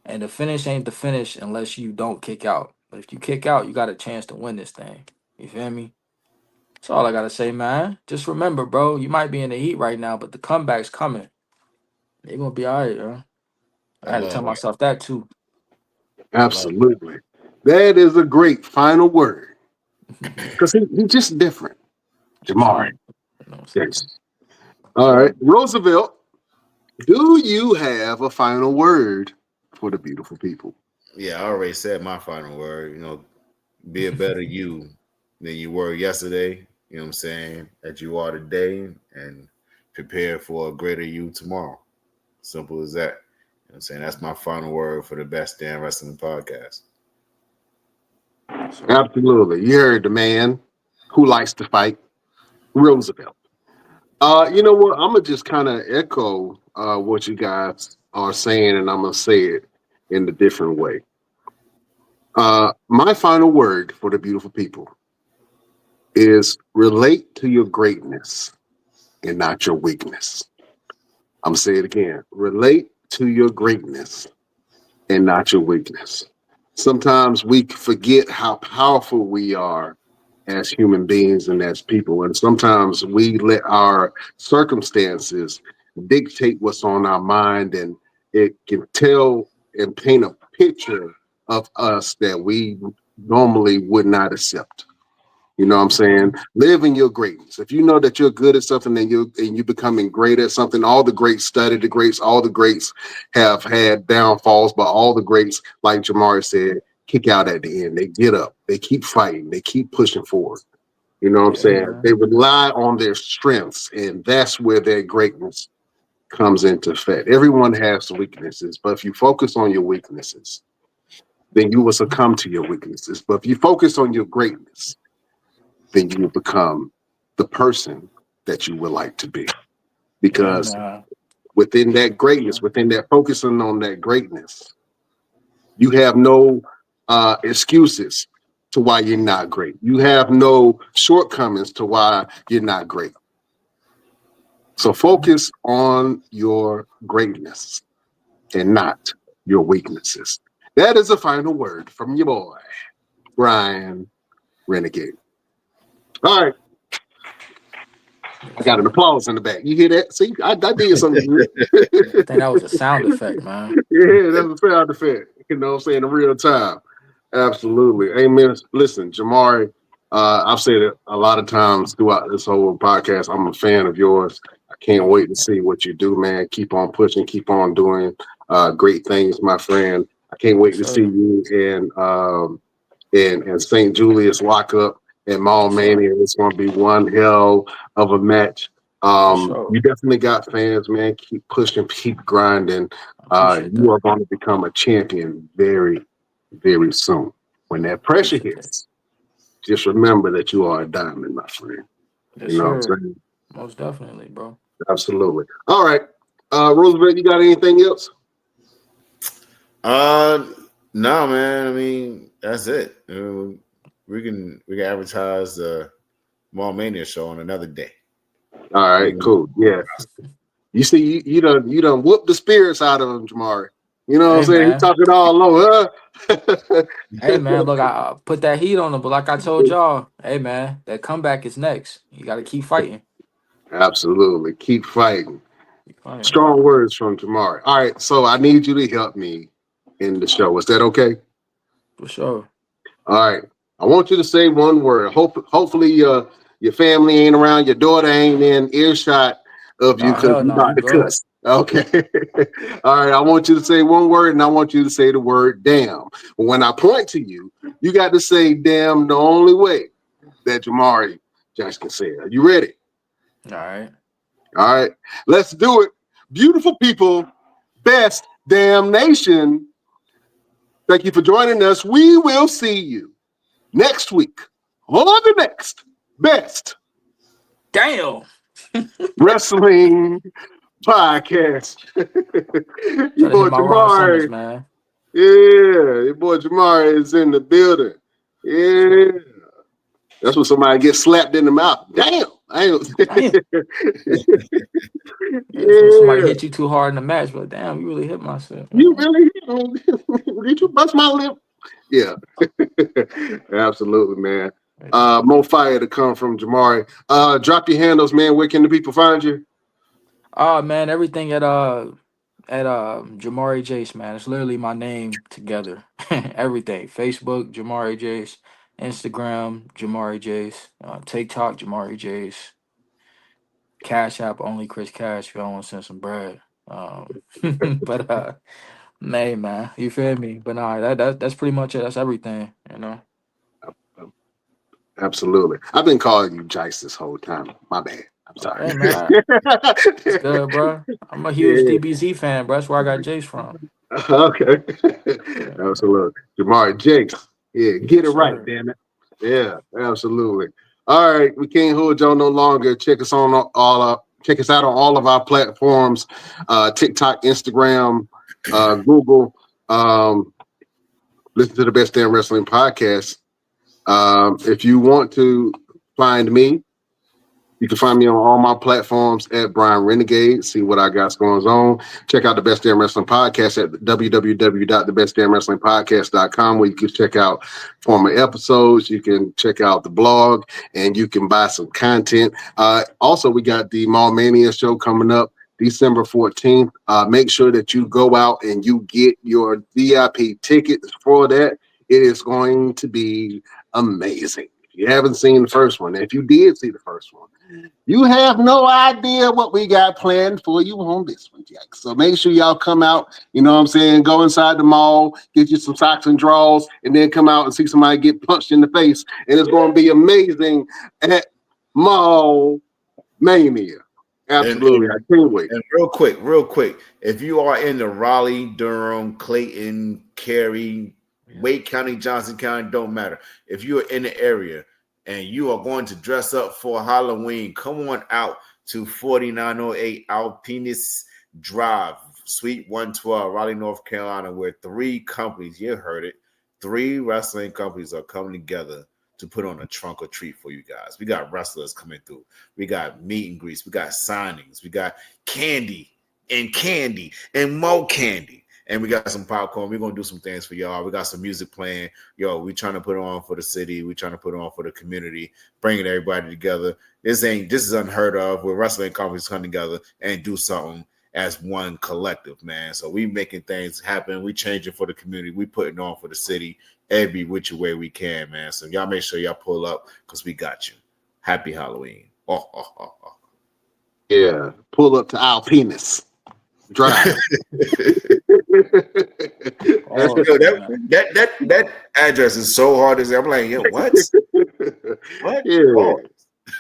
And the finish ain't the finish unless you don't kick out. But if you kick out, you got a chance to win this thing. You feel me? That's all I gotta say, man. Just remember, bro, you might be in the heat right now, but the comeback's coming. They're gonna be all right, yo. I I had to tell love that. myself that too. I love that. Absolutely. That is a great final word. Because he's just different. For sure. Jamari. You know what I'm saying? Yes. All right. So Roosevelt, do you have a final word for the beautiful people? Yeah, I already said my final word. be a better you than you were yesterday. You know what I'm saying? That you are today, and prepare for a greater you tomorrow. Simple as that. You know what I'm saying? That's my final word for the Best Damn Wrestling Podcast. Absolutely. You heard the man who likes to fight, Roosevelt. You know what? I'm gonna just kind of echo what you guys are saying, and I'm gonna say it in a different way. My final word for the beautiful people is relate to your greatness and not your weakness. I'm gonna say it again. Relate to your greatness and not your weakness. Sometimes we forget how powerful we are as human beings and as people. And sometimes we let our circumstances dictate what's on our mind, and it can tell and paint a picture of us that we normally would not accept. You know what I'm saying? Live in your greatness. If you know that you're good at something and you're becoming great at something, all the greats study the greats, all the greats have had downfalls, but all the greats, like Jamarie said, kick out at the end. They get up, they keep fighting, they keep pushing forward. You know what I'm Yeah, saying? man. They rely on their strengths, and that's where their greatness comes into effect. Everyone has weaknesses, but if you focus on your weaknesses, then you will succumb to your weaknesses. But if you focus on your greatness, then you will become the person that you would like to be. Yeah, Because man. within that greatness, within that focusing on that greatness, you have no excuses to why you're not great. You have no shortcomings to why you're not great. So focus on your greatness and not your weaknesses. That is a final word from your boy, Brian Renegade. All right. I Yes, got an sir. applause in the back. You hear that? See, I did something good. I think that was a sound effect, man. Yeah, that's a sound effect. You know what I'm saying? In real time. Absolutely. Amen. Listen, Jamarie, I've said it a lot of times throughout this whole podcast. I'm a fan of yours. I can't Thank wait you, to man. see what you do, man. Keep on pushing, keep on doing great things, my friend. I can't Yes, wait to see sir. you in St. Julius lockup and Mall Yes, sir. Mania. It's going to be one hell of a match. For sure. You definitely got fans, man. Keep pushing, keep grinding. I appreciate You that. are going to become a champion very, very soon. When that pressure Appreciate that. hits, just remember that you are a diamond, my friend. Yes, You know what I'm sir. saying? Most definitely, bro. Absolutely. All right. Roosevelt, you got anything else? Uh, no, man. I mean, that's it. We can advertise the Mall Mania show on another day. All right, cool. Yeah. You see, you done whooped the spirits out of him, Jamarie. You know what I'm Hey, saying? He man. talking all low, huh? Hey, man. Look, I put that heat on him, but like I told y'all, hey, man, that comeback is next. You got to keep fighting. Absolutely. Keep fighting. Keep fighting. Strong words from Jamarie. All right, so I need you to help me in the show. Is that okay? For sure. All right. I want you to say one word. Hopefully your family ain't around, your daughter ain't in earshot of you Nah, because hell you no. about You to good. cuss. Okay. All right. I want you to say one word, and I want you to say the word damn. When I point to you, you got to say damn the only way that Jamarie Jeice can say it. Are you ready? All right. All right. Let's do it. Beautiful people, best damn nation. Thank you for joining us. We will see you next week on the next best Damn. wrestling podcast. Your Try to hit boy my wrong sentence, Jamarie. man. Yeah, your boy Jamarie is in the building. So, Yeah. That's when somebody gets slapped in the mouth. Damn. I ain't... damn. Yeah, so somebody Yeah. hit you too hard in the match, but damn, you really hit myself. You really did you bust my lip? Yeah. Absolutely, man. More fire to come from Jamarie. Drop your handles, man. Where can the people find you? Oh man, everything at Jamarie Jeice, man. It's literally my name together. Everything. Facebook, Jamarie Jeice, Instagram, Jamarie Jeice, TikTok, Jamarie Jeice, Cash App only Chris Cash if y'all want to send some bread. But man, you feel me? But nah, that's pretty much it. That's everything, you know. Absolutely. I've been calling you Jeice this whole time. My bad. I'm sorry. Hey man, it's good, bro. I'm a huge Yeah. DBZ fan, bro. That's where I got Jace from. Okay. Yeah, Absolutely. Jamarie Jeice. Yeah, get it yes, right, sir. damn it. Yeah, absolutely. All right, we can't hold y'all no longer. Check us on check us out on all of our platforms, TikTok, Instagram, Google. Listen to the Best Damn Wrestling Podcast. If you want to find me, you can find me on all my platforms at Brian Renegade. See what I got going on. Check out the Best Damn Wrestling Podcast at www.thebestdamnwrestlingpodcast.com, where you can check out former episodes. You can check out the blog, and you can buy some content. Also, we got the Mall Mania show coming up December 14th. Make sure that you go out and you get your VIP tickets for that. It is going to be amazing. If you haven't seen the first one, if you did see the first one, you have no idea what we got planned for you on this one, Jack. So make sure y'all come out, you know what I'm saying? Go inside the mall, get you some socks and drawers, and then come out and see somebody get punched in the face. And it's going to be amazing at Mall Mania. Absolutely. I can't wait. And real quick, if you are in the Raleigh, Durham, Clayton, Cary, Wake County, Johnson County, don't matter. If you are in the area and you are going to dress up for Halloween, come on out to 4908 Alpinus Drive, Suite 112, Raleigh, North Carolina, where 3 companies, you heard it, 3 wrestling companies are coming together to put on a trunk or treat for you guys. We got wrestlers coming through. We got meet and greets. We got signings. We got candy and more candy. And we got some popcorn. We're going to do some things for y'all. We got some music playing. Yo, we trying to put on for the city. We trying to put on for the community, bringing everybody together. This is unheard of where wrestling companies come together and do something as one collective, man. So we making things happen. We changing for the community. We putting on for the city every which way we can, man. So y'all make sure y'all pull up because we got you. Happy Halloween. Yeah, pull up to Alpinus Drive. That address is so hard to say. I'm like, yo, what? What? Yeah. Oh.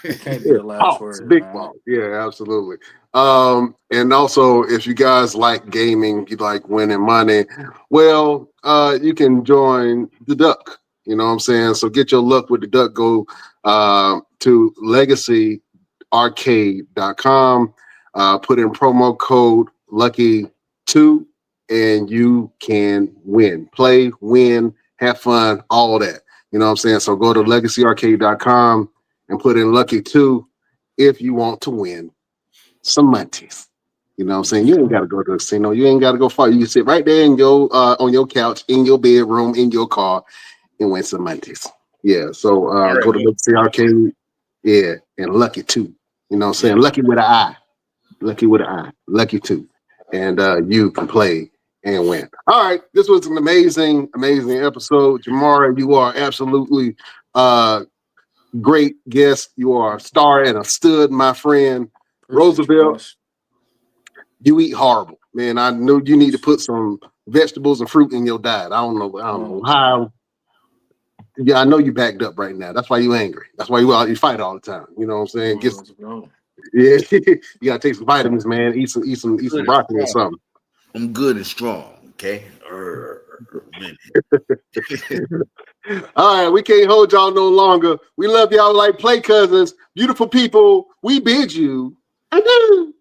It can't be the last word, Big man. ball. Yeah, absolutely. And also, if you guys like gaming, you like winning money, well, you can join the Duck. You know what I'm saying? So get your luck with the Duck. Go to legacyarcade.com, put in promo code Lucky2, and you can win. Play, win, have fun, all that. You know what I'm saying? So go to legacyarcade.com and put in Lucky2 if you want to win some monties. You know what I'm saying? You ain't got to go to the casino. You ain't got to go far. You can sit right there in your on your couch, in your bedroom, in your car, and win some monties. Yeah. So go to Legacy Arcade. Yeah. And Lucky2. You know what I'm saying? Lucky with an I. Lucky with an I. Lucky2. And you can play and win. All right. This was an amazing, amazing episode. Jamarie, you are absolutely great guest. You are a star and a stud, my friend. Roosevelt, you eat horrible, man. I know you need to put some vegetables and fruit in your diet. I don't know how. Yeah, I know you backed up right now. That's why you angry. That's why you fight all the time. You know what I'm saying? Yeah, you gotta take some vitamins, man. Eat some broccoli or something. I'm good and strong. Okay. All right, we can't hold y'all no longer. We love y'all like play cousins, beautiful people. We bid you adieu.